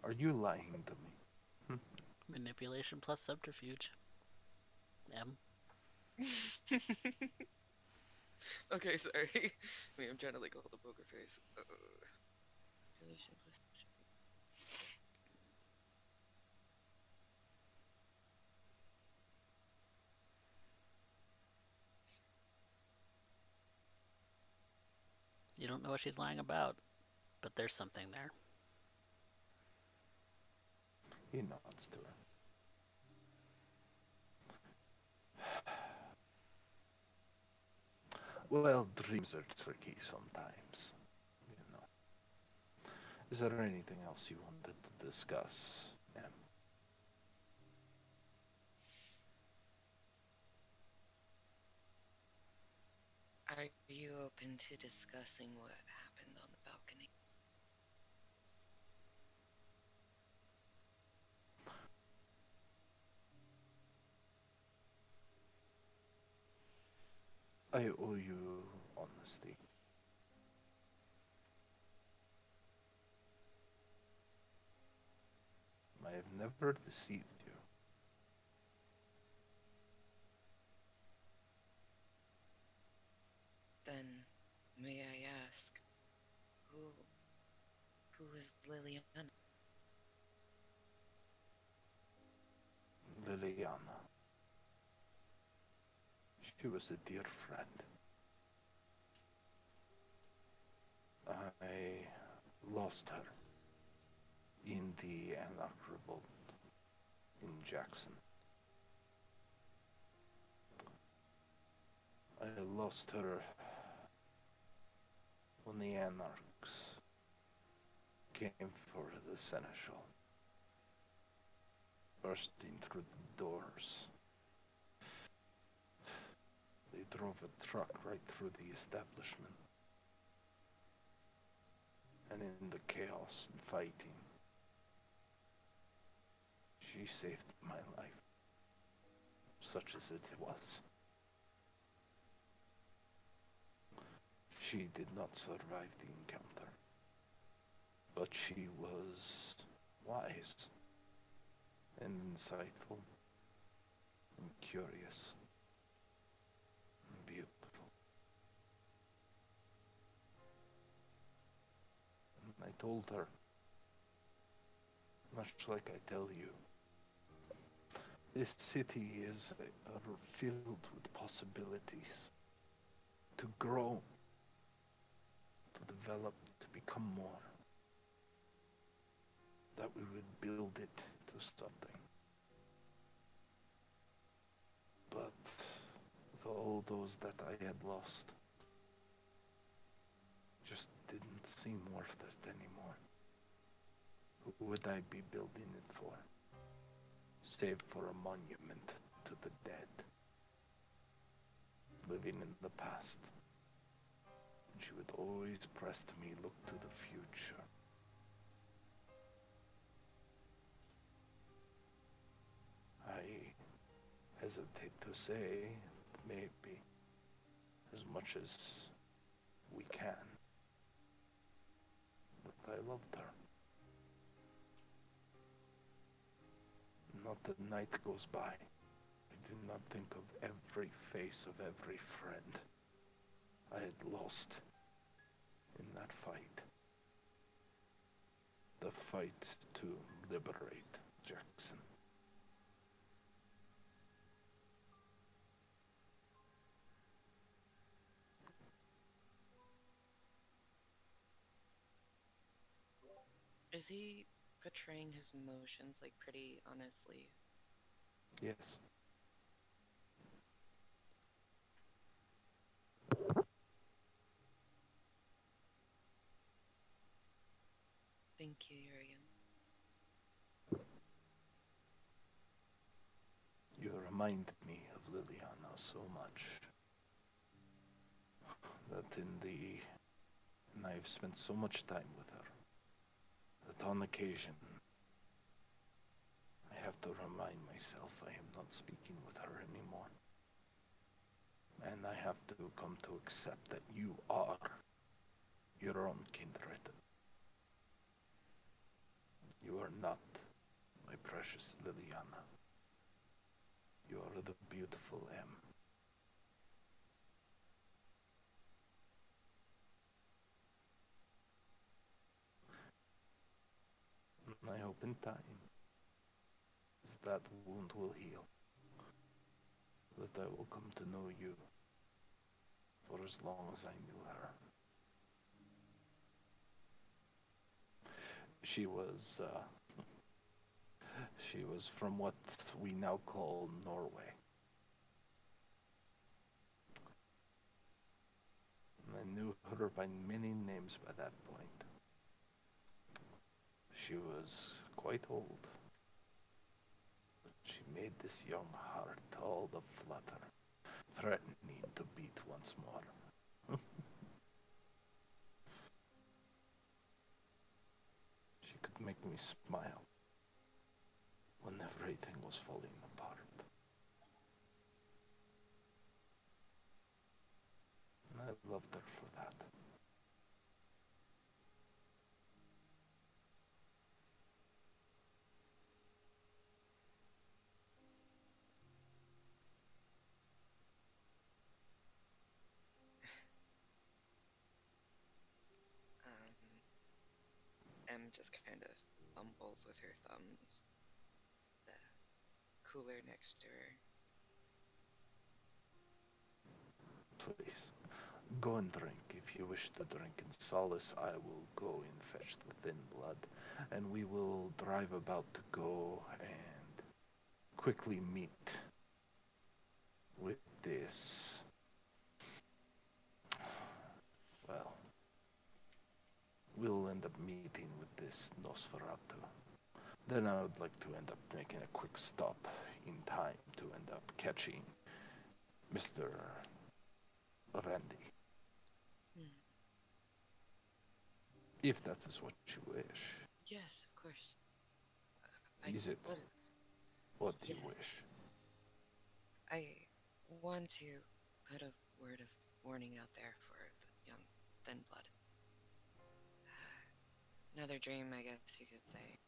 Are you lying to me? Manipulation plus subterfuge. M. Okay, sorry. I mean, I'm trying to like hold the poker face. Manipulation plus. You don't know what she's lying about, but there's something there. He nods to her. Well, dreams are tricky sometimes, you know. Is there anything else you wanted to discuss, Em? Are you open to discussing what happened on the balcony? I owe you honesty. I have never deceived you. Then, may I ask, who is Liliana? Liliana. She was a dear friend. I lost her in the Anarch Revolt in Jackson. I lost her when the Anarchs came for the Seneschal, bursting through the doors. They drove a truck right through the establishment. And in the chaos and fighting, she saved my life, such as it was. She did not survive the encounter, but she was wise and insightful and curious and beautiful. And I told her, much like I tell you, this city is filled with possibilities to grow, to develop, to become more. That we would build it to something. But with all those that I had lost, just didn't seem worth it anymore. Who would I be building it for? Save for a monument to the dead, living in the past. And she would always press to me, look to the future. I hesitate to say, maybe, as much as we can, that I loved her. Not a night goes by I do not think of every face of every friend I had lost in that fight. The fight to liberate Jackson. Is he portraying his emotions like pretty honestly? Yes. Thank you, Urien. You remind me of Liliana so much that and I've spent so much time with her that on occasion I have to remind myself I am not speaking with her anymore. And I have to come to accept that you are your own kindred. You are not my precious Liliana. You are the beautiful M. And I hope in time, as that wound will heal, that I will come to know you for as long as I knew her. She was, she was from what we now call Norway. And I knew her by many names by that point. She was quite old, but she made this young heart all aflutter, threatening to beat once more. She could make me smile when everything was falling apart. And I loved her for that. Em just kind of fumbles with her thumbs. The cooler next to her. Please, go and drink. If you wish to drink in solace, I will go and fetch the thin blood, and we will drive about to go and quickly meet with this, well, we'll end up meeting with this Nosferatu. Then I would like to end up making a quick stop in time to end up catching Mr. Randy. Hmm. If that is what you wish. Yes, of course. Is it well, what yeah, you wish? I want to put a word of warning out there for the young thin blood. Another dream, I guess you could say.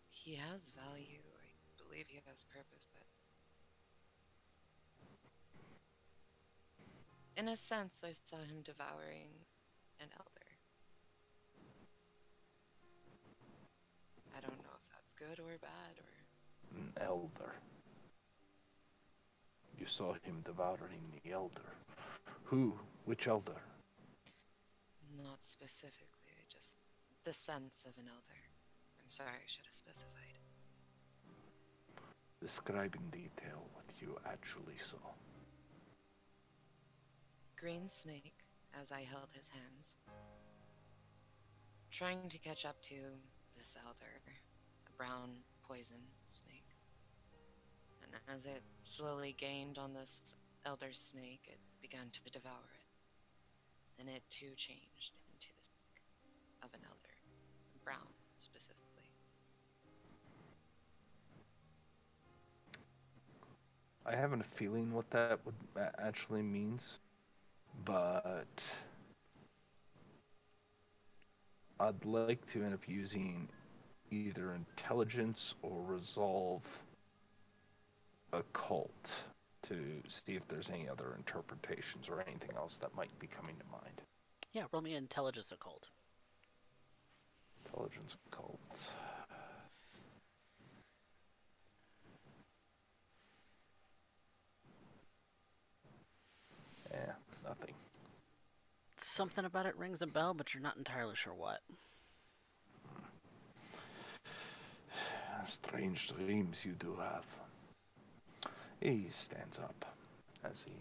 He has value. I believe he has purpose, but in a sense, I saw him devouring an elder. I don't know if that's good or bad or. An elder. You saw him devouring the elder. Who? Which elder? Not specifically, just the sense of an elder. I'm sorry, I should have specified. Describe in detail what you actually saw. Green snake, as I held his hands, trying to catch up to this elder, a brown poison snake. And as it slowly gained on this elder snake, it began to devour it. And it too changed into the snake of an elder, brown specifically. I have a feeling what that would actually means, but I'd like to end up using either intelligence or resolve occult to see if there's any other interpretations or anything else that might be coming to mind. Yeah, roll me an intelligence occult. Intelligence occult. Yeah, nothing. Something about it rings a bell, but you're not entirely sure what. Strange dreams you do have. He stands up as he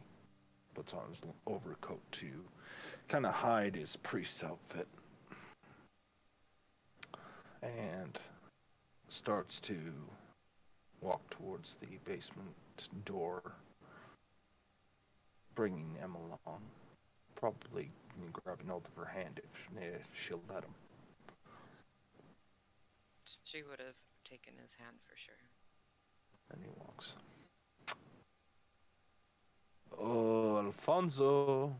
puts on his overcoat to kind of hide his priest's outfit and starts to walk towards the basement door, bringing Emma along. Probably grabbing hold of her hand if she'll let him. She would have taken his hand for sure. And he walks. Oh, Alfonso,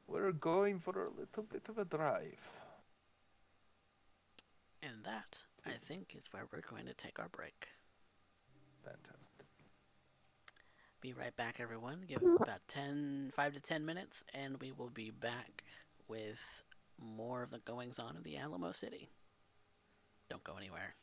we're going for a little bit of a drive. And that, I think, is where we're going to take our break. Fantastic. Be right back, everyone. Give it about 5 to 10 minutes, and we will be back with more of the goings on of the Alamo City. Don't go anywhere.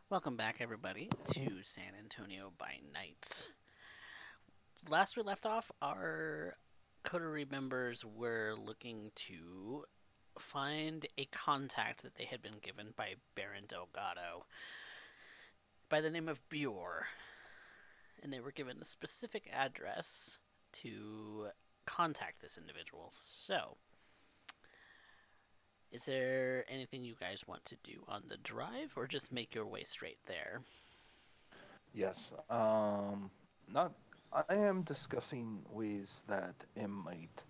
Welcome back, everybody, to San Antonio by Night. Last we left off, our coterie members were looking to find a contact that they had been given by Baron Delgado by the name of Beur. And they were given a specific address to contact this individual. So, is there anything you guys want to do on the drive, or just make your way straight there? Yes. Not. I am discussing ways that M might,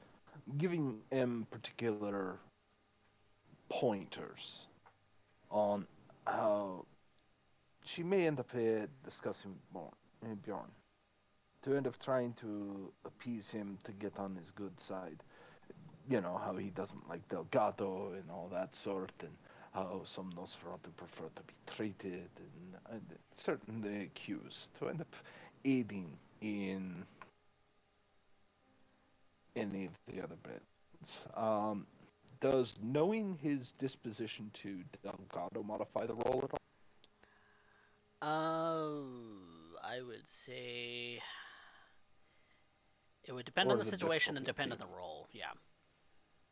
giving M particular pointers on how she may end up discussing Bjorn to end up trying to appease him to get on his good side. You know how he doesn't like Delgado and all that sort, and how some Nosferatu prefer to be treated, and certain cues to end up aiding in any of the other Does knowing his disposition to Delgado modify the role at all? I would say it would depend on Or the is it situation and difficulty up to depend on you? the role. Yeah.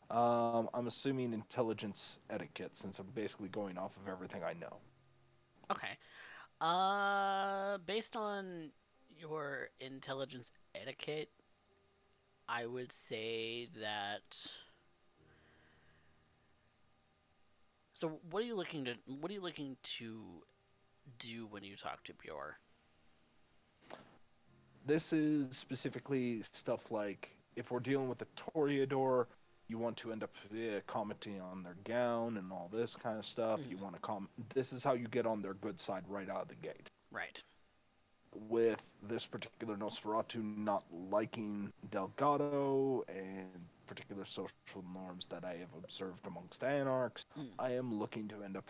I'm assuming intelligence etiquette, since I'm basically going off of everything I know. Okay. Based on your intelligence etiquette, I would say that. So, What are you looking to do when you talk to Bjor? This is specifically stuff like if we're dealing with a Toreador, you want to end up commenting on their gown and all this kind of stuff. You Mm, want to This is how you get on their good side right out of the gate. right. With this particular Nosferatu not liking Delgado and particular social norms that I have observed amongst anarchs, Mm, I am looking to end up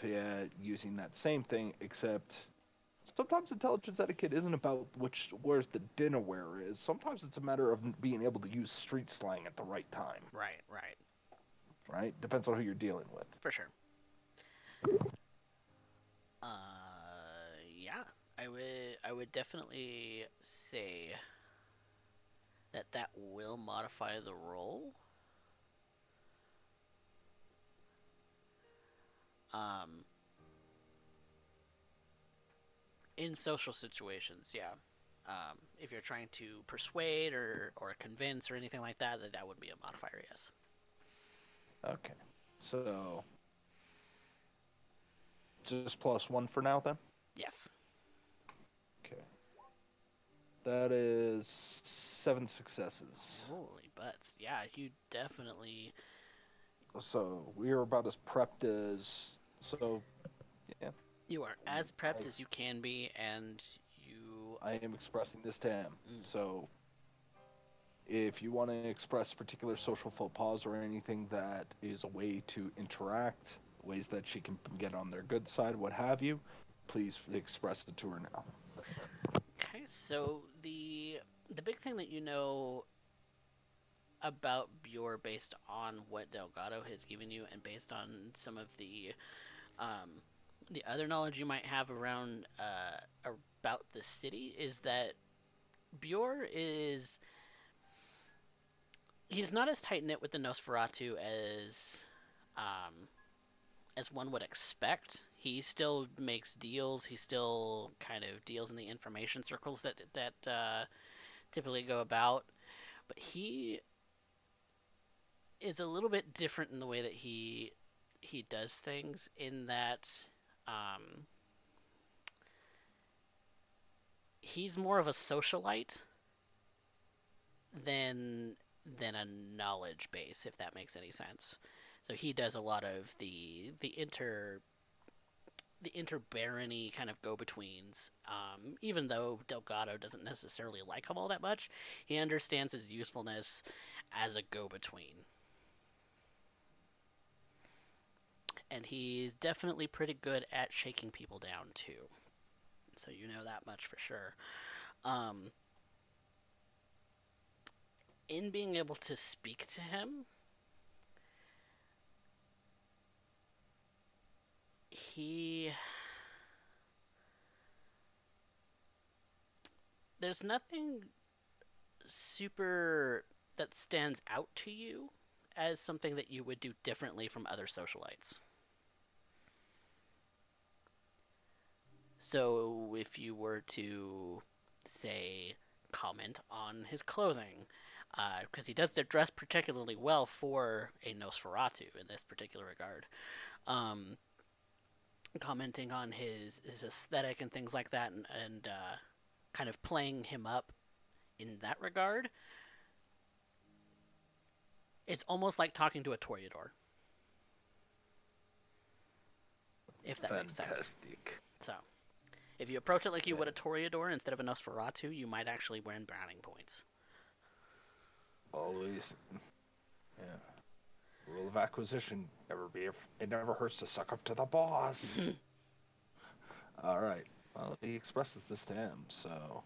using that same thing, except sometimes intelligence etiquette isn't about where's the dinnerware is. Sometimes it's a matter of being able to use street slang at the right time, right. Right. right? Depends on who you're dealing with. For sure. Yeah. I would definitely say that that will modify the role. Um, in social situations, yeah. If you're trying to persuade or convince or anything like that, that would be a modifier. Yes. Okay. So just +1 for now then? Yes. Okay. That is 7 successes. Holy butts. Yeah, you definitely. So we are about as prepped as. So, yeah. You are I mean, as prepped as you can be, and you. I am expressing this to him. Mm, So if you want to express particular social faux pas or anything that is a way to interact, ways that she can get on their good side, what have you, please express it to her now. okay, so the big thing that you know about Bure based on what Delgado has given you and based on some of um, the other knowledge you might have around about the city is that Bure is he's not as tight knit with the Nosferatu um, as one would expect. He still makes deals. He still kind of deals in the information circles that typically go about. But he is a little bit different in the way that he does things. In that um, he's more of a socialite than a knowledge base, if that makes any sense. So he does a lot of the interbarony kind of go-betweens. Even though Delgado doesn't necessarily like him all that much, he understands his usefulness as a go-between, and he's definitely pretty good at shaking people down too. So you know that much for sure. Um, in being able to speak to him, he there's nothing super that stands out to you as something that you would do differently from other socialites. So if you were to say comment on his clothing, because he does dress particularly well for a Nosferatu in this particular regard. Um, Commenting on his aesthetic and things like that, and kind of playing him up in that regard, it's almost like talking to a Toreador, if that makes sense. Fantastic. So, if you approach it like you Okay. would a Toreador instead of a Nosferatu, you might actually win browning points. Always, yeah. Rule of acquisition. It never hurts to suck up to the boss. All right. Well, he expresses this to him, so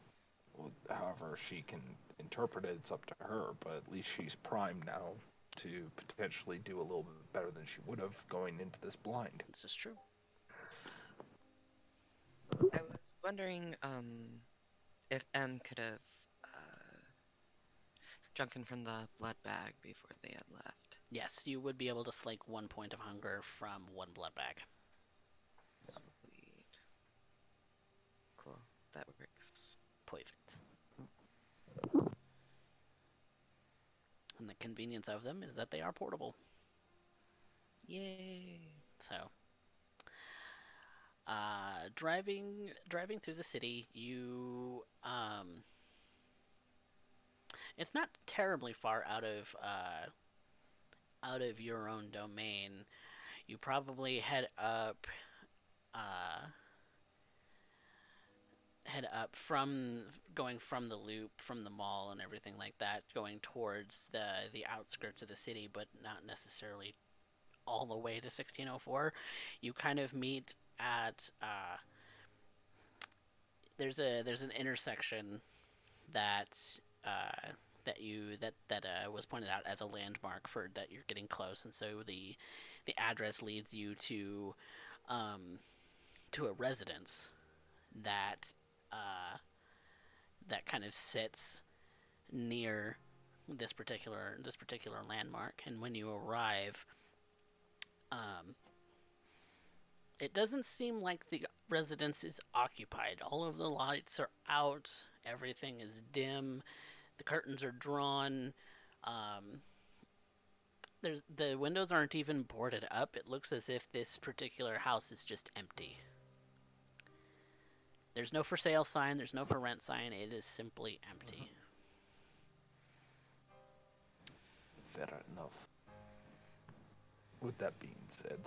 however she can interpret it, it's up to her. But at least she's primed now. to potentially do a little bit better than she would have going into this blind. This is true. I was wondering if M could have drunken from the blood bag before they had left. Yes, you would be able to slake 1 point of hunger from 1 blood bag. Sweet. Cool. That works. Perfect. And the convenience of them is that they are portable. Yay. So, driving through the city, you it's not terribly far out of your own domain. You probably uh, head up from going from the loop, from the mall and everything like that, going towards the outskirts of the city, but not necessarily all the way to 1604. You kind of meet at there's an intersection that was pointed out as a landmark for that you're getting close, and so the address leads you to a residence that that kind of sits near this particular landmark. And when you arrive, it doesn't seem like the residence is occupied. All of the lights are out. Everything is dim. The curtains are drawn. The windows aren't even boarded up. It looks as if this particular house is just empty. There's no for sale sign. There's no for rent sign. It is simply empty. Fair enough. With that being said,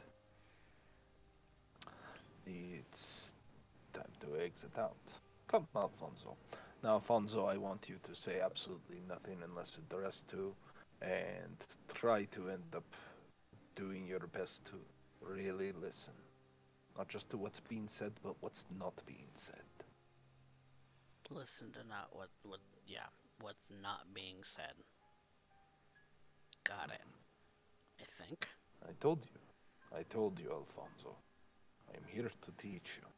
it's time to exit out. Come, Alfonso. Now, Alfonso, I want you to say absolutely nothing unless addressed to, and try to end up doing your best to really listen. Not just to what's being said, but what's not being said. Listen to not what's not being said. Got it. I think. I told you, Alfonso. I am here to teach you.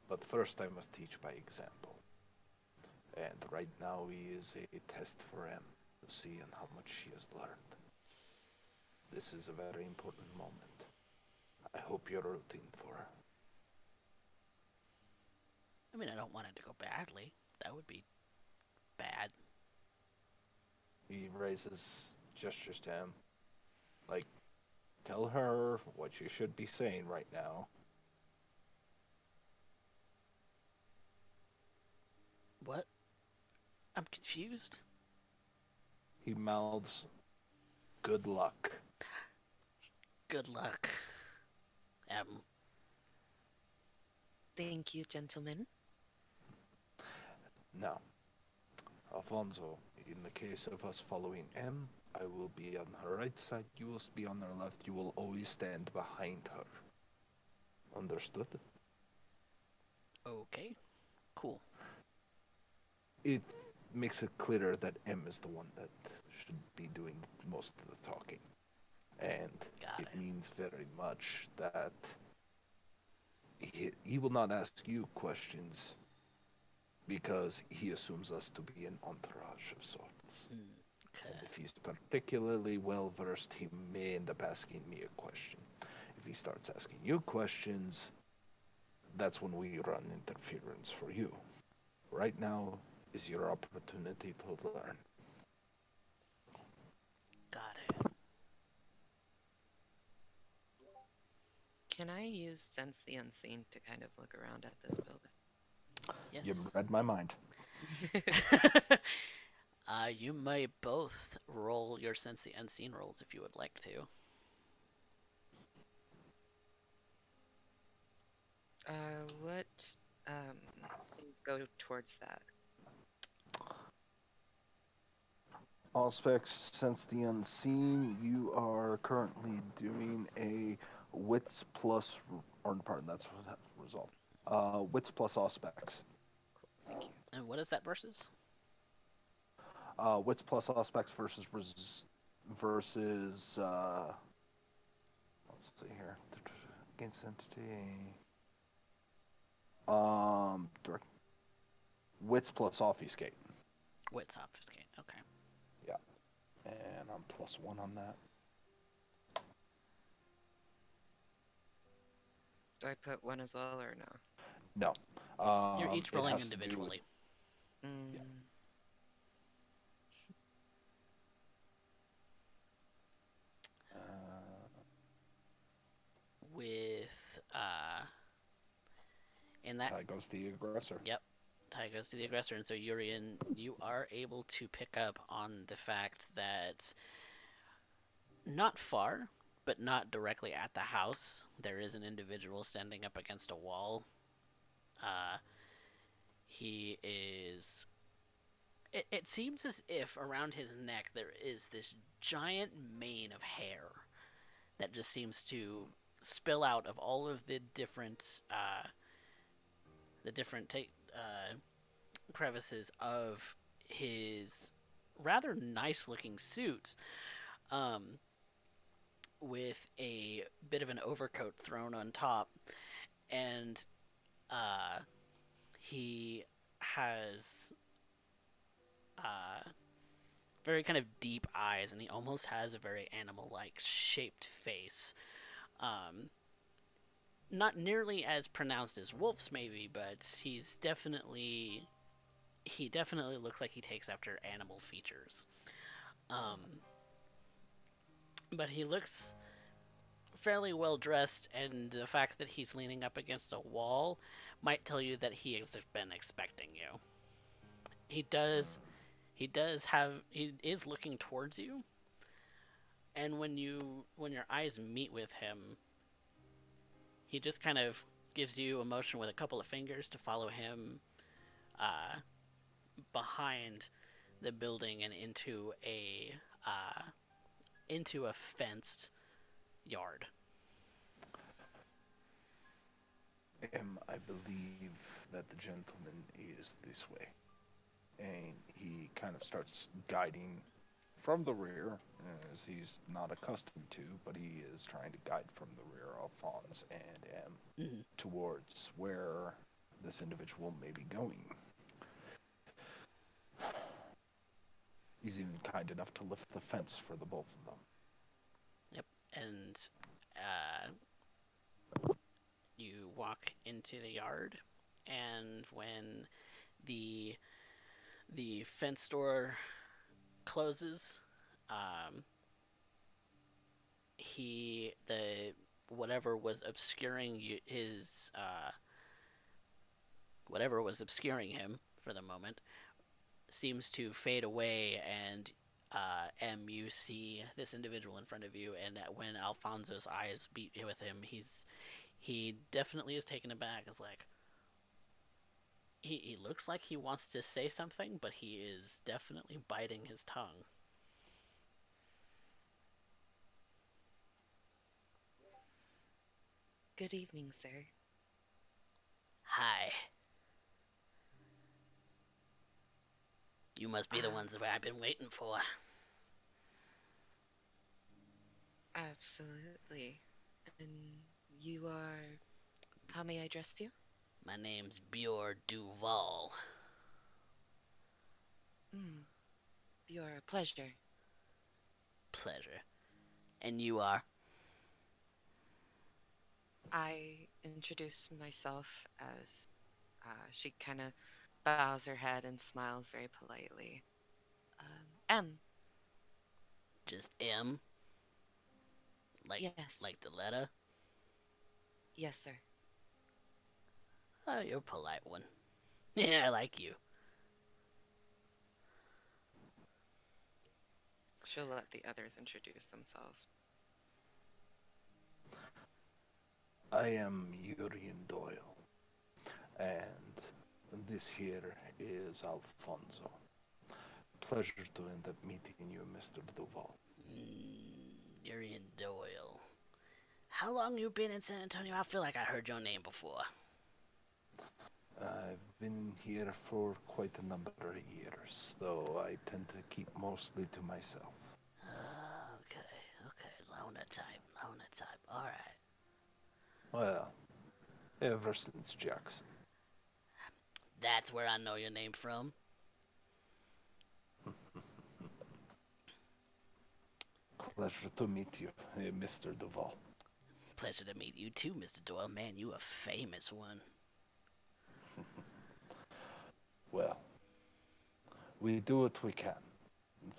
But first I must teach by example. And right now is a test for M to see on how much she has learned. This is a very important moment. I hope you're rooting for her. I mean, I don't want it to go badly. That would be bad. He raises gestures to him. Like, tell her what you should be saying right now. What? I'm confused. He mouths, good luck. Good luck. Thank you, gentlemen. Now, Alfonso, in the case of us following M, I will be on her right side, you will be on her left, you will always stand behind her. Understood? Okay. Cool. It makes it clearer that M is the one that should be doing most of the talking. And Got it it. means very much that he will not ask you questions because he assumes us to be an entourage of sorts. Okay. And if he's particularly well versed, he may end up asking me a question. If he starts asking you questions, that's when we run interference for you. Right now is your opportunity to learn. Got it. Can I use Sense the Unseen to kind of look around at this building? Yes. You read my mind. You may both roll your Sense the Unseen rolls if you would like to. What things go towards that? Auspex, Sense the Unseen, you are currently doing a Wits plus, or pardon, that's what result. Wits plus Auspex. Cool, thank you. And what is that versus? Wits plus Auspex versus versus let's see here. Against entity. Direct wits plus obfuscate. Wits obfuscate. Okay. Yeah. And I'm +1 on that. Do I put one as well or no? No. You're each It rolling has to do with individually. Yeah. Mm, With in that tie goes to the aggressor. Yep. Tie goes to the aggressor, and so Urien, you are able to pick up on the fact that not far, but not directly at the house, there is an individual standing up against a wall. He is. It seems as if around his neck there is this giant mane of hair that just seems to spill out of all of the different crevices of his rather nice looking suit, um, with a bit of an overcoat thrown on top, and uh, he has uh, very kind of deep eyes, and he almost has a very animal-like shaped face. Um, Not nearly as pronounced as Wolf's, maybe, but he definitely looks like he takes after animal features. Um, but he looks fairly well dressed, and the fact that he's leaning up against a wall might tell you that he has been expecting you. He does. He is looking towards you, and when your eyes meet with him, he just kind of gives you a motion with a couple of fingers to follow him uh, behind the building and into a fenced yard. I believe that the gentleman is this way. And he kind of starts guiding from the rear, as he's not accustomed to, but he is trying to guide from the rear Alphonse and M Mm-hmm. towards where this individual may be going. He's even kind enough to lift the fence for the both of them. Yep, and you walk into the yard, and when the the fence door closes, um, he the whatever was obscuring his whatever was obscuring him for the moment seems to fade away, and you see this individual in front of you, and when Alfonso's eyes meet with him, he definitely is taken aback. It's like he looks like he wants to say something, but he is definitely biting his tongue. good evening, sir. Hi. You must be the Uh, ones that I've been waiting for. Absolutely. And you are. How may I address you? My name's Beur Duval. Hmm. You're a pleasure. Pleasure. And you are? I introduce myself as. She kind of bows her head and smiles very politely. M. Just M? Like Yes. like the letter? Yes, sir. Oh, you're a polite one. Yeah, I like you. She'll let the others introduce themselves. I am Urien Doyle, and this here is Alfonso. Pleasure to end up meeting you, Mr. Duval. Urien Doyle. How long you been in San Antonio? I feel like I heard your name before. I've been here for quite a number of years, though I tend to keep mostly to myself. Loner type. All right. Well, ever since Jackson. That's where I know your name from. Pleasure to meet you, Mr. Duval. Pleasure to meet you too, Mr. Doyle. Man, you a famous one. Well, we do what we can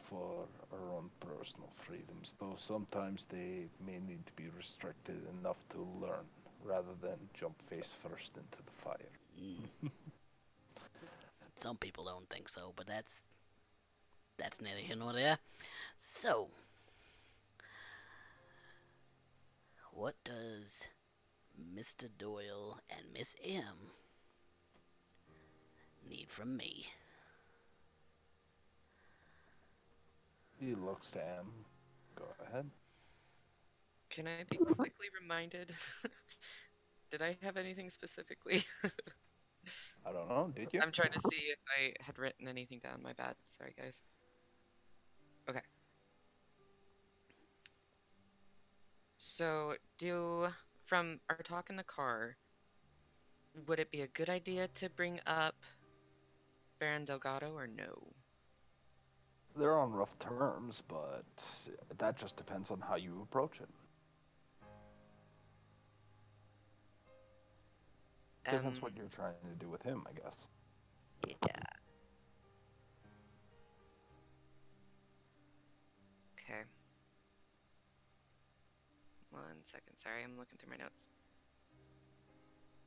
for our own personal freedoms, though sometimes they may need to be restricted enough to learn rather than jump face first into the fire. Mm. Some people don't think so, but that's neither here nor there. So, what does Mr. Doyle and Miss M need from me? He looks to M. Go ahead. Can I be quickly reminded? Did I have anything specifically? I don't know, did you? I'm trying to see if I had written anything down. My bad. Sorry, guys. Okay. So, from our talk in the car, would it be a good idea to bring up Baron Delgado or no? They're on rough terms, but that just depends on how you approach it. Depends what you're trying to do with him, I guess. Yeah. Okay. 1 second. Sorry, I'm looking through my notes.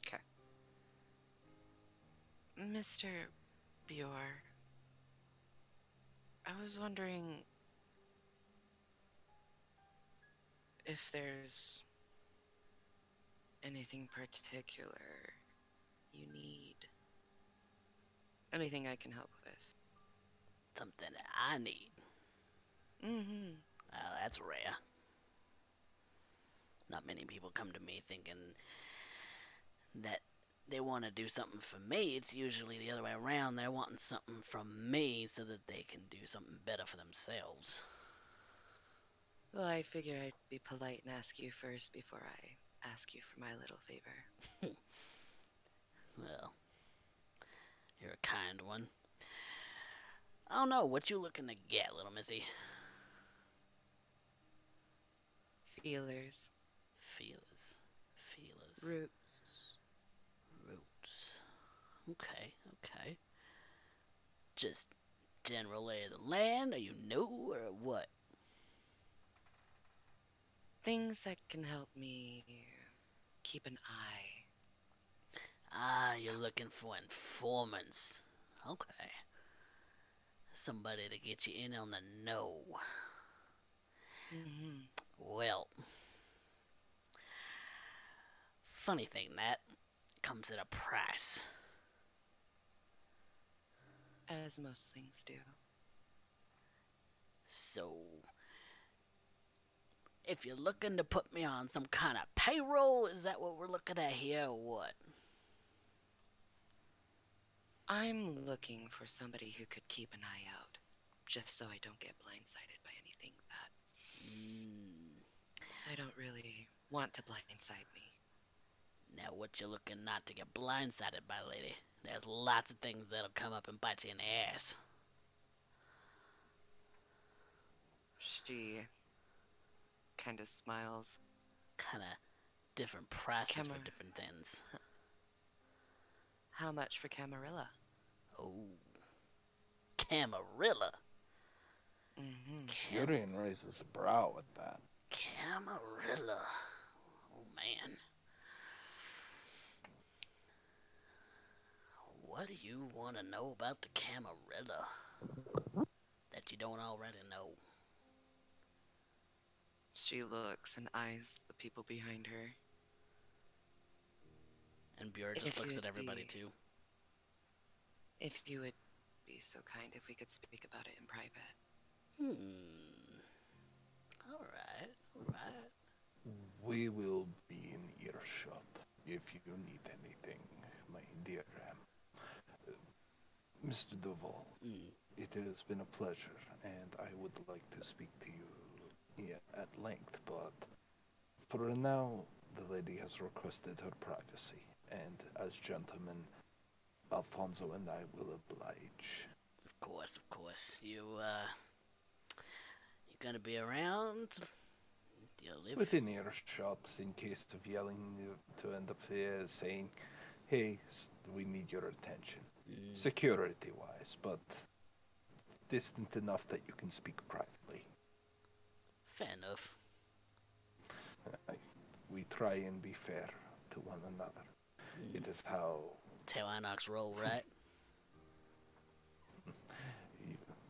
Okay. Mr. Beur, I was wondering if there's anything particular you need. Anything I can help with. Something that I need. Mm-hmm. Well, that's rare. Not many people come to me thinking that they want to do something for me. It's usually the other way around. They're wanting something from me so that they can do something better for themselves. Well, I figure I'd be polite and ask you first before I ask you for my little favor. Well, you're a kind one. I don't know, what you looking to get, little missy? Feelers. Feelers. Feelers. Roots. Roots. Okay. Just general lay of the land, or you know, or what? Things that can help me keep an eye. Ah, you're looking for informants. Okay. Somebody to get you in on the know. Mm-hmm. Well, funny thing, that comes at a price. As most things do. So, if you're looking to put me on some kind of payroll, is that what we're looking at here, or what? I'm looking for somebody who could keep an eye out, just so I don't get blindsided by anything that I don't really want to blindside me. Now, what you looking not to get blindsided by, lady? There's lots of things that'll come up and bite you in the ass. She kind of smiles. Kind of different prices for Camar- different things. How much for Camarilla? Oh, Camarilla. Mm-hmm. Urien raises a brow at that. Camarilla. Oh, man. What do you want to know about the Camarilla that you don't already know? She looks and eyes the people behind her. And Beur just looks at everybody, too. If you would be so kind if we could speak about it in private. Alright. We will be in earshot if you need anything, my dear Mr. Duval. It has been a pleasure, and I would like to speak to you me at length, but for now, the lady has requested her privacy, and as gentlemen, Alfonso and I will oblige. Of course, of course. You gonna be around? Do you live? Within earshot, in case of yelling to end up saying, hey, we need your attention. Mm, Security wise, but distant enough that you can speak privately. fair enough. Uh, we try and be fair to one another. Mm, It is how Tail Inox roll, right?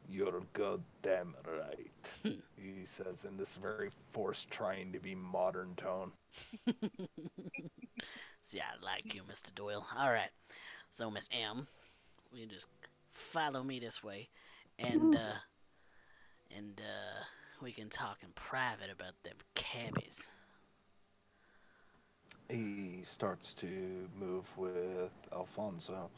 you're goddamn right, he says in this very forced, trying to be modern tone. See, I like you, Mr. Doyle. Alright, so Miss M, you just follow me this way, and, we can talk in private about them cabbies. He starts to move with Alfonso,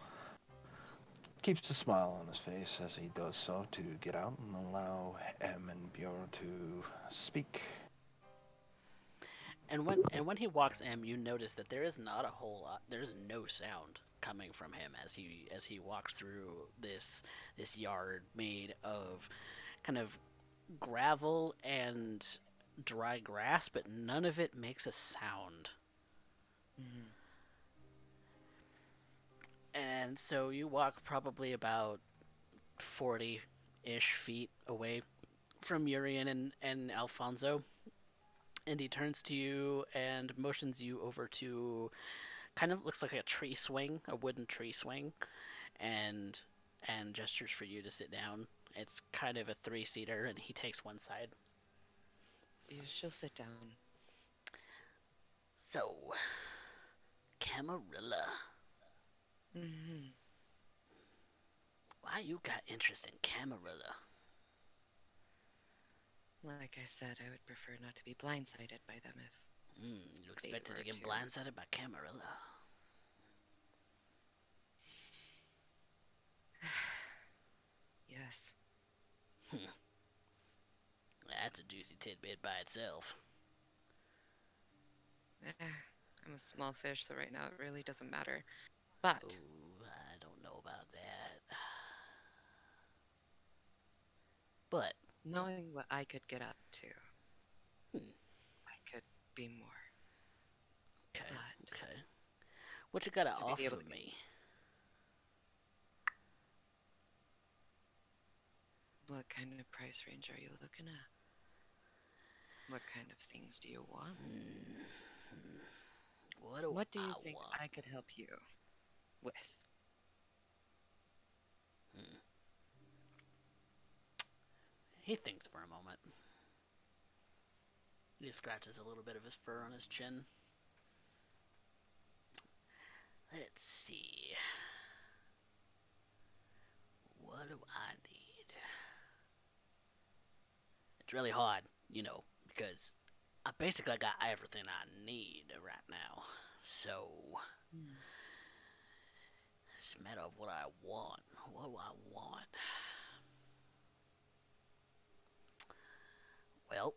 keeps a smile on his face as he does so to get out and allow M and Beur to speak. And when he walks M, you notice that there is not a whole lot. There's no sound coming from him as he walks through this yard made of kind of gravel and dry grass, but none of it makes a sound. Mm-hmm. And so you walk probably about 40-ish feet away from Urien and Alfonso, and he turns to you and motions you over to kind of looks like a tree swing, a wooden tree swing, and gestures for you to sit down. It's kind of a three-seater, and he takes one side. She'll sit down. So, Camarilla, Mm-hmm. why you got interest in Camarilla? Like I said, I would prefer not to be blindsided by them if You they expected were to get to. blindsided by Camarilla. Yes. That's a juicy tidbit by itself. I'm a small fish, so right now it really doesn't matter. But Oh, I don't know about that. But, knowing what I could get up to, hmm, I could be more. okay, But okay. What you gotta to be offer able to get, me? what kind of price range are you looking at? What kind of things do you want? What do What do I you think want? I could help you with? Hmm. He thinks for a moment. He scratches a little bit of his fur on his chin. Let's see. What do I need? It's really hard, because I basically got everything I need right now. So, Hmm. it's a matter of what I want. What do I want? Well,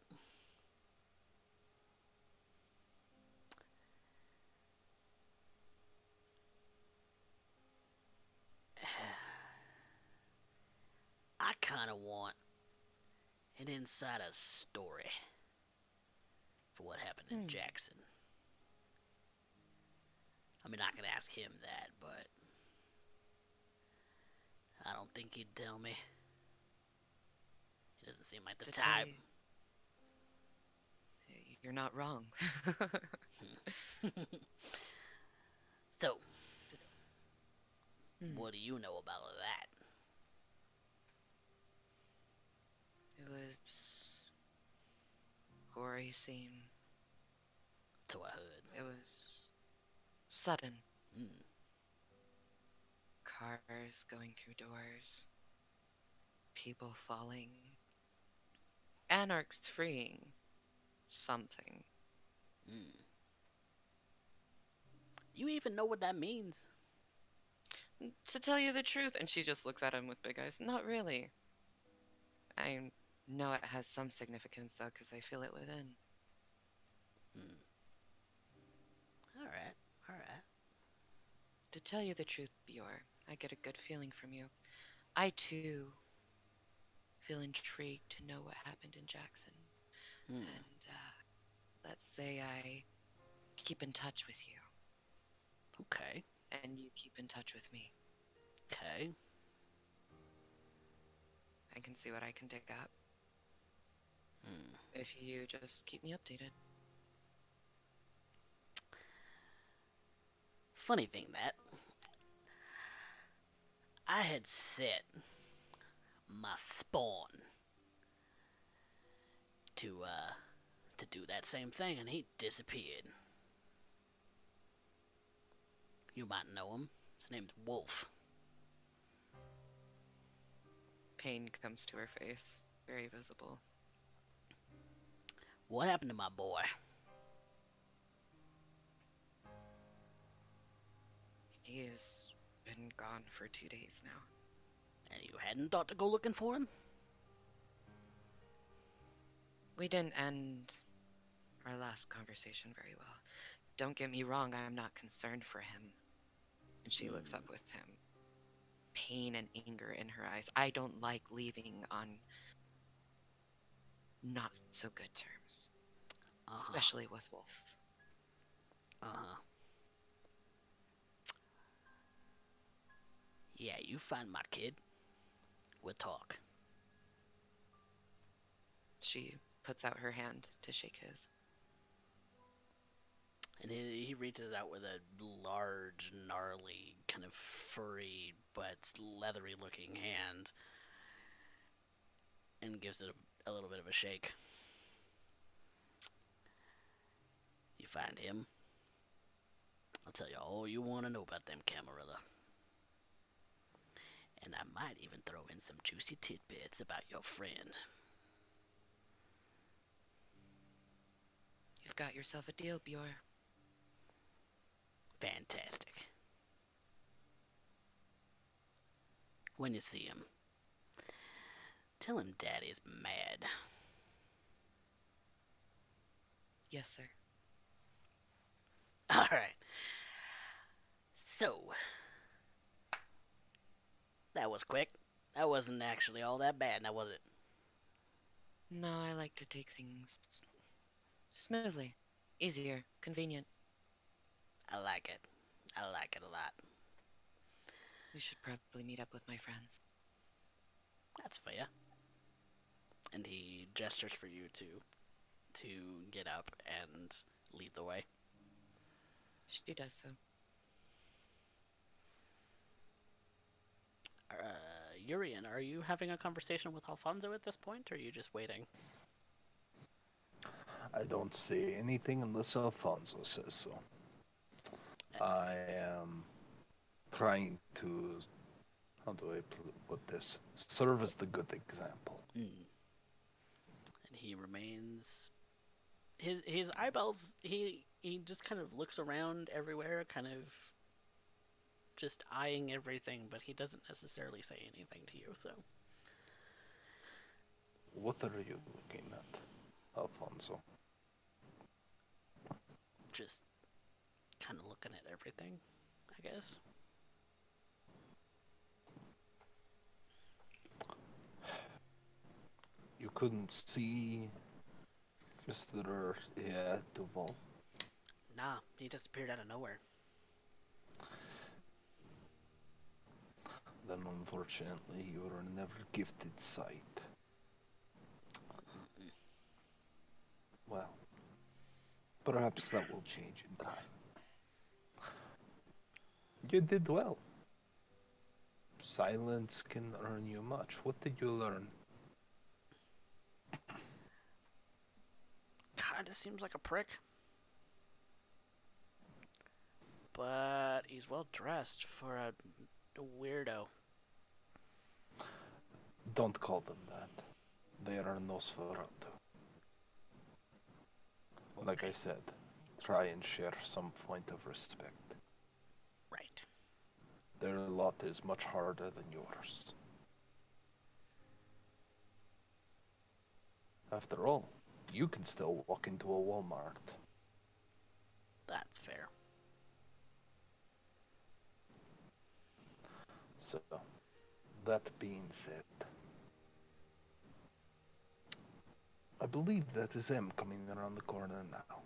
I kind of want an insider story for what happened in Hmm. Jackson. I mean, I could ask him that, but I don't think he'd tell me. He doesn't seem like the To tell type. you, you're not wrong. So, Hmm. what do you know about that? It was gory scene. So I heard. It was sudden. Mm, Cars going through doors, people falling, anarchs freeing something. mm. You even know what that means? To tell you the truth, and she just looks at him with big eyes. Not really. I'm know it has some significance, though, because I feel it within. Hmm. All right. All right. To tell you the truth, Beur, I get a good feeling from you. I, too, feel intrigued to know what happened in Jackson. Hmm. And let's say I keep in touch with you, Okay. and you keep in touch with me. Okay. I can see what I can dig up Hmm. if you just keep me updated. Funny thing that I had set my spawn to do that same thing, and he disappeared. You might know him. His name's Wolf. Pain comes to her face, very visible. What happened to my boy? He has been gone for 2 days now. And you hadn't thought to go looking for him? We didn't end our last conversation very well. Don't get me wrong, I am not concerned for him. And she looks up with him, pain and anger in her eyes. I don't like leaving on not so good terms, especially with Wolf. Uh-huh. Yeah, you find my kid. We'll talk. She puts out her hand to shake his. And he reaches out with a large, gnarly, kind of furry, but leathery looking hand and gives it a little bit of a shake. You find him. I'll tell you all you want to know about them Camarilla. And I might even throw in some juicy tidbits about your friend. You've got yourself a deal, Beur. Fantastic. When you see him, tell him Daddy's mad. Yes, sir. Alright. So, that was quick. That wasn't actually all that bad, now was it? No, I like to take things smoothly, easier, convenient. I like it. I like it a lot. We should probably meet up with my friends. That's fair. And he gestures for you to get up and lead the way. She does so. Urien, are you having a conversation with Alfonso at this point, or are you just waiting? I don't say anything unless Alfonso says so. I am trying to, how do I put this? Serve as the good example. And he remains. His eyeballs. He just kind of looks around everywhere, kind of just eyeing everything, but he doesn't necessarily say anything to you. So. What are you looking at, Alfonso? Just kind of looking at everything, I guess. You couldn't see Mr. Duval? Nah, he disappeared out of nowhere. Then unfortunately you were never gifted sight. Well, perhaps that will change in time. You did well. Silence can earn you much. What did you learn? Kinda seems like a prick. But he's well dressed for a weirdo. Don't call them that. They are Nosferatu. Like I said, try and share some point of respect. Right. Their lot is much harder than yours. After all, you can still walk into a Walmart. That's fair. So, that being said, I believe that is M coming around the corner now.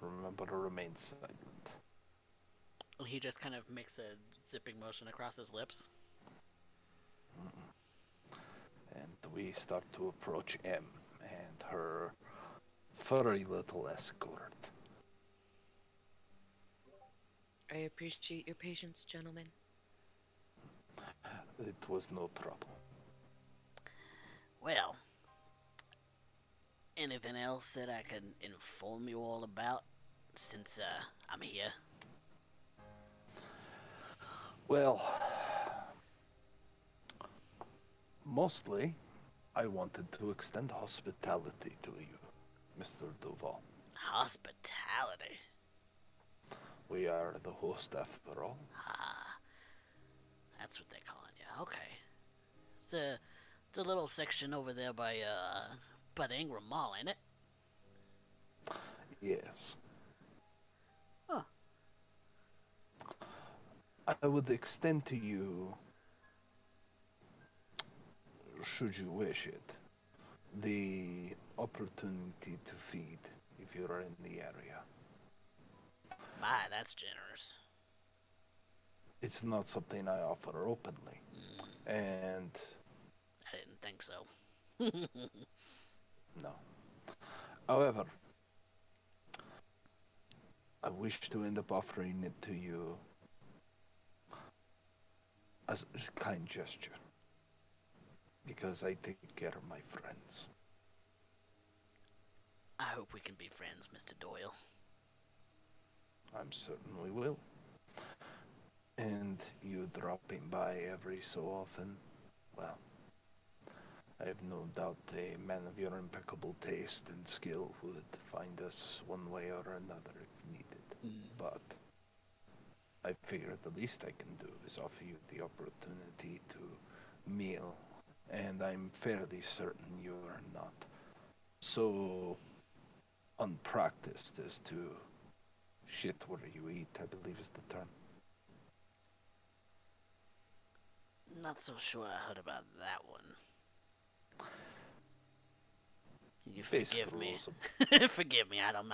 Remember to remain silent. He just kind of makes a zipping motion across his lips. And we start to approach M and her furry little escort. I appreciate your patience, gentlemen. It was no trouble. Well, anything else that I can inform you all about since I'm here? Well, mostly, I wanted to extend hospitality to you, Mr. Duval. Hospitality. We are the host after all. Ah, that's what they're calling you. Okay. It's a little section over there by the Ingram Mall, ain't it? Yes. Huh. I would extend to you, should you wish it, the opportunity to feed if you are in the area. My, that's generous. It's not something I offer openly, and I didn't think so. no. However, I wish to end up offering it to you as a kind gesture, because I take care of my friends. I hope we can be friends, Mr. Doyle. I'm certain we will. And you dropping by every so often, well, I have no doubt a man of your impeccable taste and skill would find us one way or another if needed. But I figure the least I can do is offer you the opportunity to meal, and I'm fairly certain you are not so unpracticed as to shit where you eat, I believe is the term. Not so sure I heard about that one. You Basic forgive me. rules of Forgive me. I'm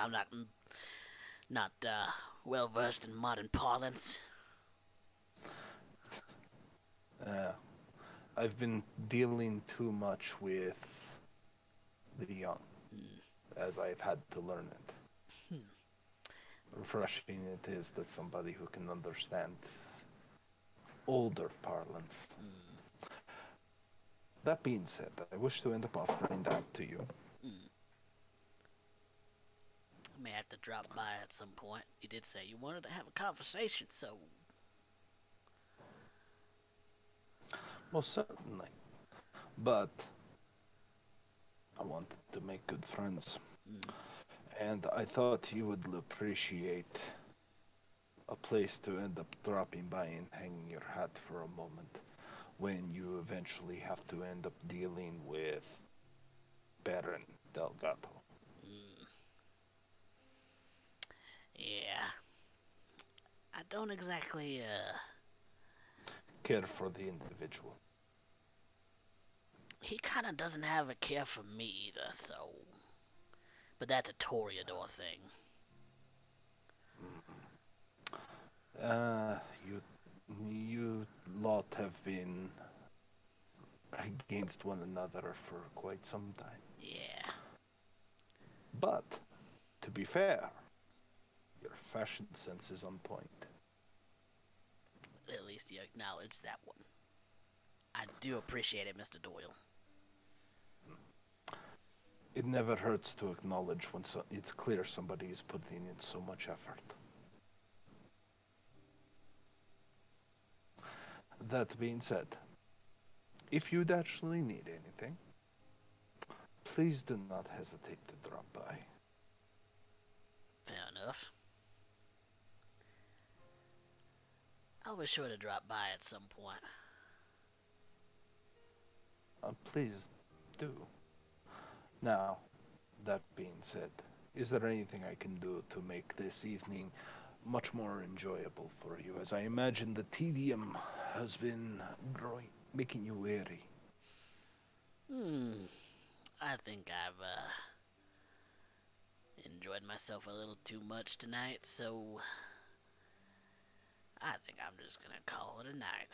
not well versed in modern parlance. I've been dealing too much with the young, as I've had to learn it. Refreshing it is that somebody who can understand older parlance. That being said, I wish to end up offering that to you. I may have to drop by at some point. You did say you wanted to have a conversation, so Most certainly. But I wanted to make good friends. And I thought you would appreciate a place to end up dropping by and hanging your hat for a moment when you eventually have to end up dealing with Baron Delgado. yeah. I don't exactly Care for the individual. he kind of doesn't have a care for me either, so. But that's a Toreador thing. You lot have been against one another for quite some time. Yeah. But, to be fair, your fashion sense is on point. At least you acknowledge that one. I do appreciate it, Mr. Doyle. It never hurts to acknowledge when it's clear somebody is putting in so much effort. That being said, if you'd actually need anything, please do not hesitate to drop by. Fair enough. I'll be sure to drop by at some point. Please do. Now, that being said, is there anything I can do to make this evening much more enjoyable for you? As I imagine the tedium has been growing, making you weary. Hmm. I think I've enjoyed myself a little too much tonight, so I think I'm just gonna call it a night.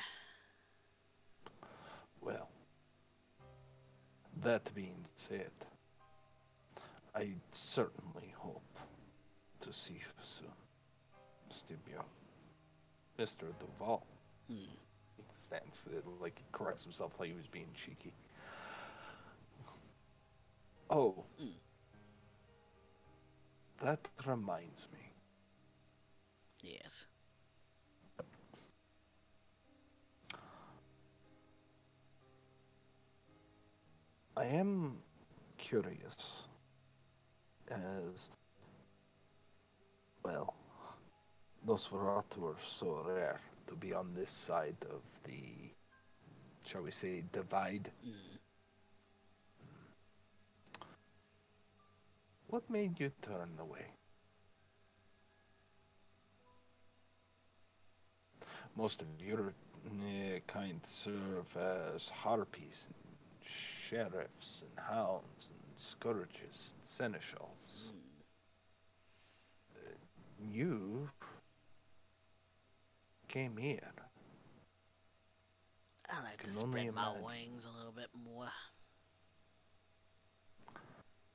Well, that being said, I certainly hope to see you soon, Stibio. Mr. Duval. Hmm. He stands like he corrects himself like he was being cheeky. Oh, Hmm. that reminds me. Yes. I am curious as, well, Nosferatu are so rare to be on this side of the, shall we say, divide. Hmm. What made you turn away? Most of your kind serve as harpies, and sheriffs, and hounds, and scourges, and seneschals. Hmm. You came here. I like to Can only spread my imagine. wings a little bit more.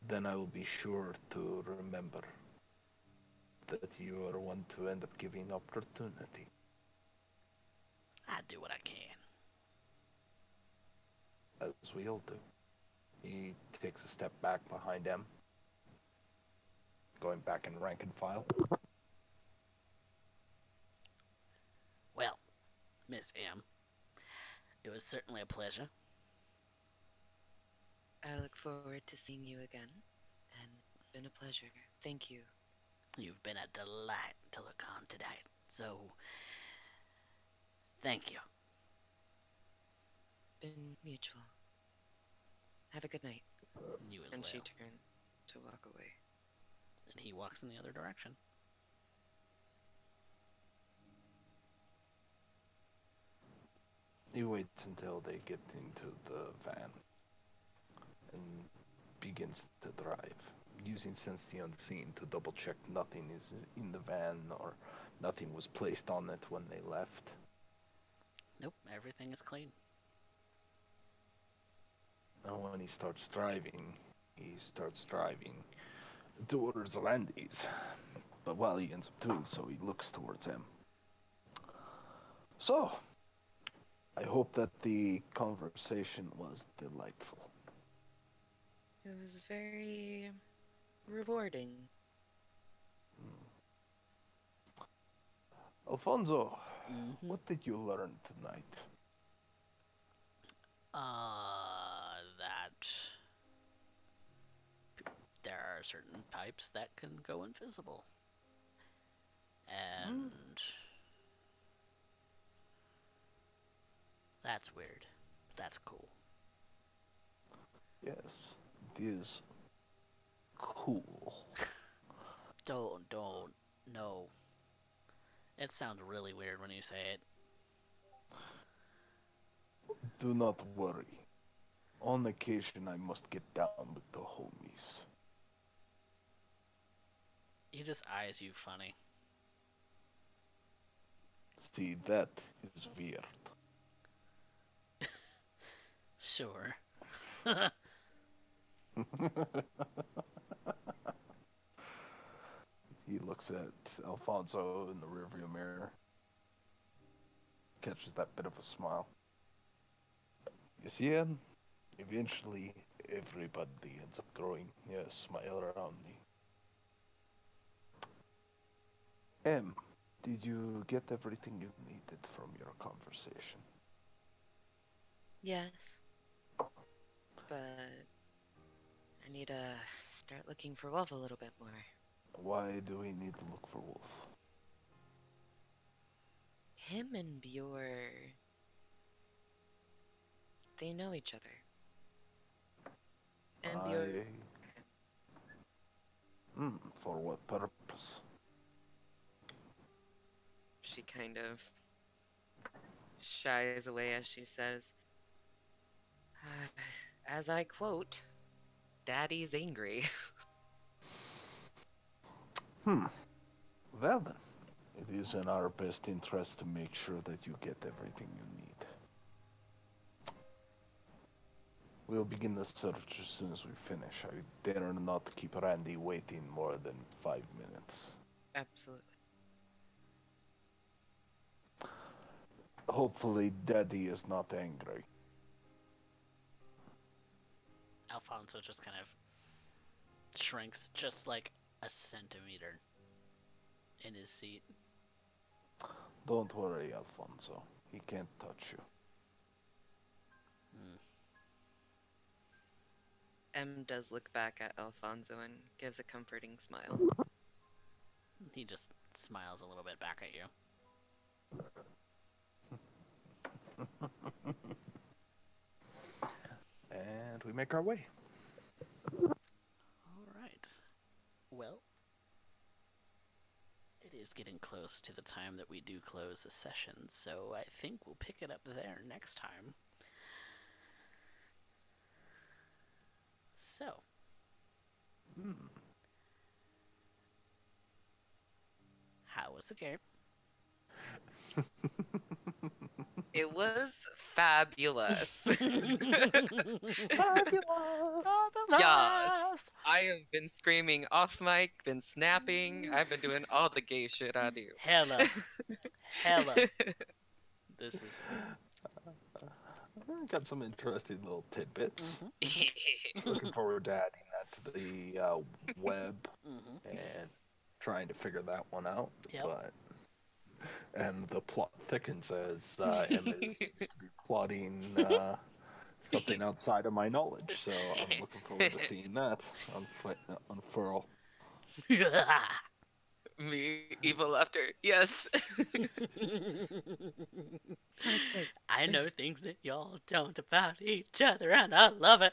Then I will be sure to remember that you are one to end up giving opportunity. I do what I can. As we all do. He takes a step back behind him, going back in rank and file. Well, Miss M, it was certainly a pleasure. I look forward to seeing you again, and it's been a pleasure. Thank you. You've been a delight to look on tonight. So, thank you. Been mutual. Have a good night. You as And she well. turned to walk away. And he walks in the other direction. He waits until they get into the van and begins to drive, using Sense the Unseen to double check nothing is in the van or nothing was placed on it when they left. Nope, everything is clean. And when he starts driving towards Landis. But while he ends up doing so, he looks towards him. So, I hope that the conversation was delightful. It was very rewarding. Alfonso, Mm-hmm. what did you learn tonight? That there are certain pipes that can go invisible. Hmm? And that's weird. But that's cool. Yes, it is cool. Don't, no. It sounds really weird when you say it. Do not worry. On occasion, I must get down with the homies. He just eyes you funny. See, that is weird. Sure. He looks at Alfonso in the rearview mirror, catches that bit of a smile. You see, Anne? Eventually, everybody ends up growing a smile around me. Em, did you get everything you needed from your conversation? Yes, but I need to start looking for Wolf a little bit more. Why do we need to look for Wolf? Him and Beur, they know each other. And I... Beur's For what purpose? she kind of shies away as she says, as I quote, Daddy's angry. Well then, it is in our best interest to make sure that you get everything you need. We'll begin the search as soon as we finish. I dare not keep Randy waiting more than 5 minutes. Absolutely. Hopefully Daddy is not angry. Alfonso just kind of shrinks just like a centimeter in his seat. Don't worry, Alfonso. He can't touch you. M does look back at Alfonso and gives a comforting smile. He just smiles a little bit back at you. And we make our way. Alright. Well, it is getting close to the time that we do close the session, so I think we'll pick it up there next time. So, how was the game? It was fabulous. Yes. I have been screaming off mic, been snapping. I've been doing all the gay shit I do. Hella. This is... Got some interesting little tidbits. Looking forward to adding that to the web and trying to figure that one out. Yep. And the plot thickens as Emma seems to be plotting something outside of my knowledge. So I'm looking forward to seeing that unfurl. Me, evil laughter. Yes. So excited. I know things that y'all don't about each other, and I love it.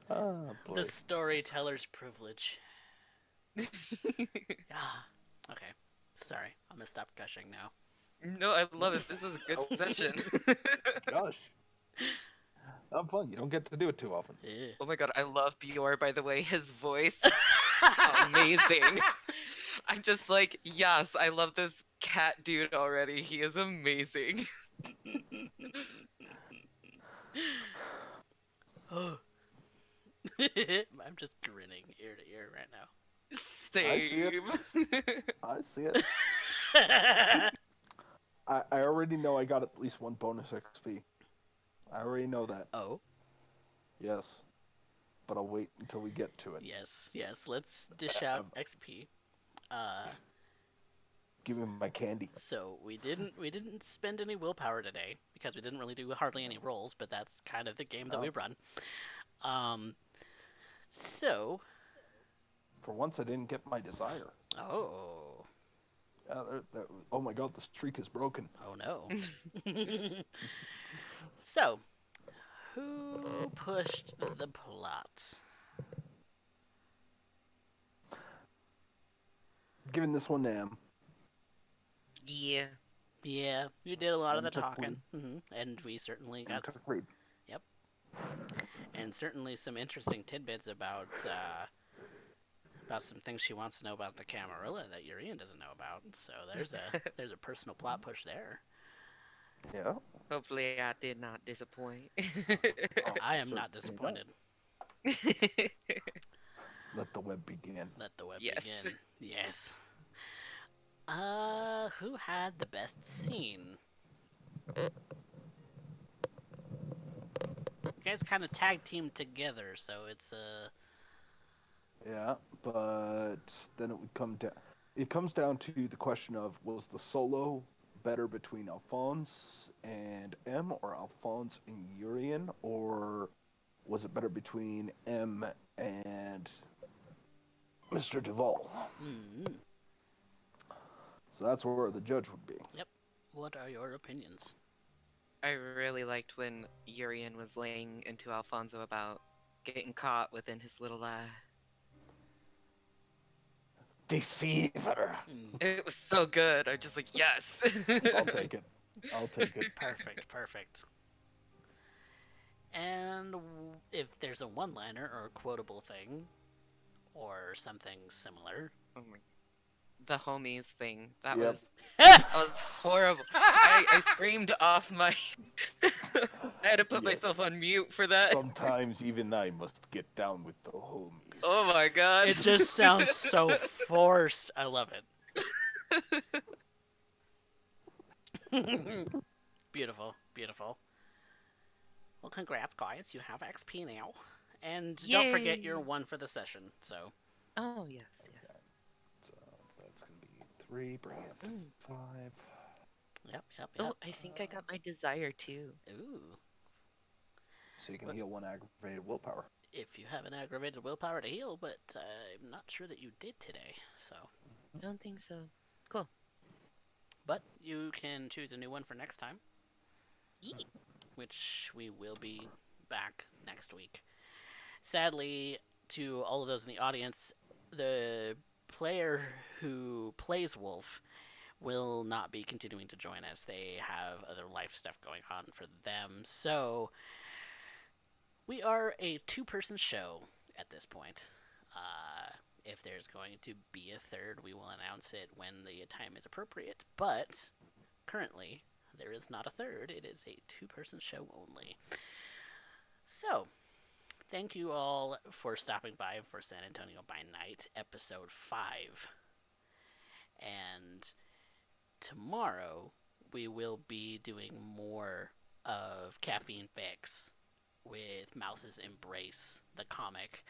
Boy. The storyteller's privilege. Okay. Sorry, I'm gonna stop gushing now. No, I love it. This was a good session. Gosh. Have fun. You don't get to do it too often. Oh my god, I love Beur, by the way. His voice, amazing. I'm just like, yes, I love this cat dude already. He is amazing. Oh. I'm just grinning ear to ear right now. Same. I see it. I already know I got at least one bonus XP. I already know that. Oh? Yes. But I'll wait until we get to it. Yes. Let's dish out XP. Give me my candy. So we didn't spend any willpower today because we didn't really do hardly any rolls, but that's kind of the game that we run. So For once, I didn't get my desire. oh Oh my god, the streak is broken. oh no. So who pushed the plot? Giving this one to Em. Yeah. Yeah, you did a lot of the took talking, and we certainly got Took lead. Yep, and certainly some interesting tidbits about some things she wants to know about the Camarilla that Urien doesn't know about. So there's a personal plot push there. Yeah. Hopefully I did not disappoint. I am not disappointed. Let the web begin. Let the web Yes. begin. Yes. Who had the best scene? You guys kind of tag team together, so it's Yeah, but then it would come down. It comes down to the question of, was the solo better between Alphonse and M, or Alphonse and Urien, or was it better between M and Mr. Duval? So that's where the judge would be. Yep. What are your opinions? I really liked when Urien was laying into Alfonso about getting caught within his little Deceiver. Mm, It was so good. I'm just like, yes. I'll take it. I'll take it. perfect, perfect. And if there's a one-liner or a quotable thing, or something similar. Oh my, the homies thing. That Yep. was horrible. I screamed off my I had to put Yes. myself on mute for that. Sometimes even I must get down with the homies. Oh my god. It just sounds so forced. I love it. Beautiful, beautiful. Well, congrats, guys. You have XP now. And don't forget Yay. your one for the session. So, Oh yes, yes. Okay. So that's gonna be 3, bring it up to 5. yep, yep, Oh, yep. I think I got my desire too. Ooh. So you can What- heal 1 aggravated willpower. If you have an aggravated willpower to heal, but I'm not sure that you did today. So, I don't think so. Cool. but you can choose a new one for next time, Yee. which we will be back next week. Sadly, to all of those in the audience, the player who plays Wolf will not be continuing to join us. They have other life stuff going on for them. So, we are a two-person show at this point. If there's going to be a third, we will announce it when the time is appropriate. But currently, there is not a third. It is a two-person show only. So, thank you all for stopping by for San Antonio by Night, episode 5. And tomorrow, we will be doing more of Caffeine Fix with Mouse's Embrace, the comic,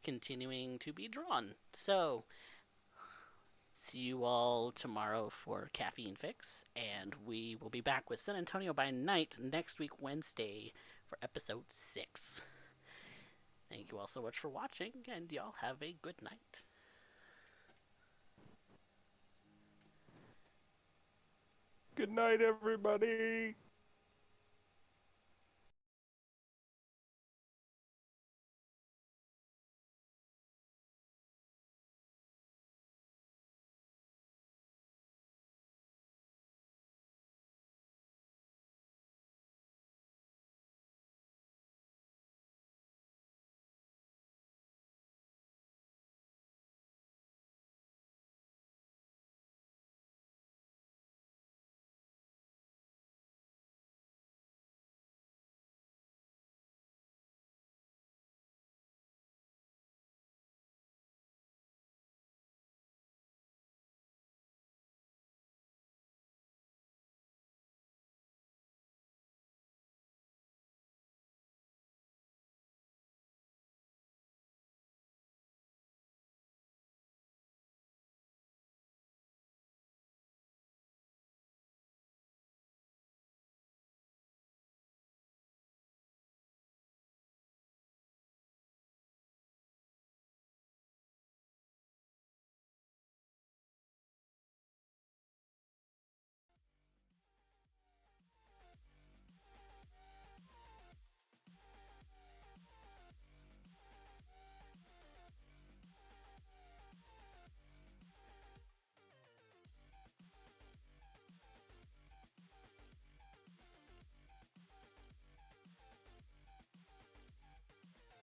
continuing to be drawn. So, see you all tomorrow for Caffeine Fix, and we will be back with San Antonio by Night next week, Wednesday, for episode 6. Thank you all so much for watching, and y'all have a good night. Good night, everybody.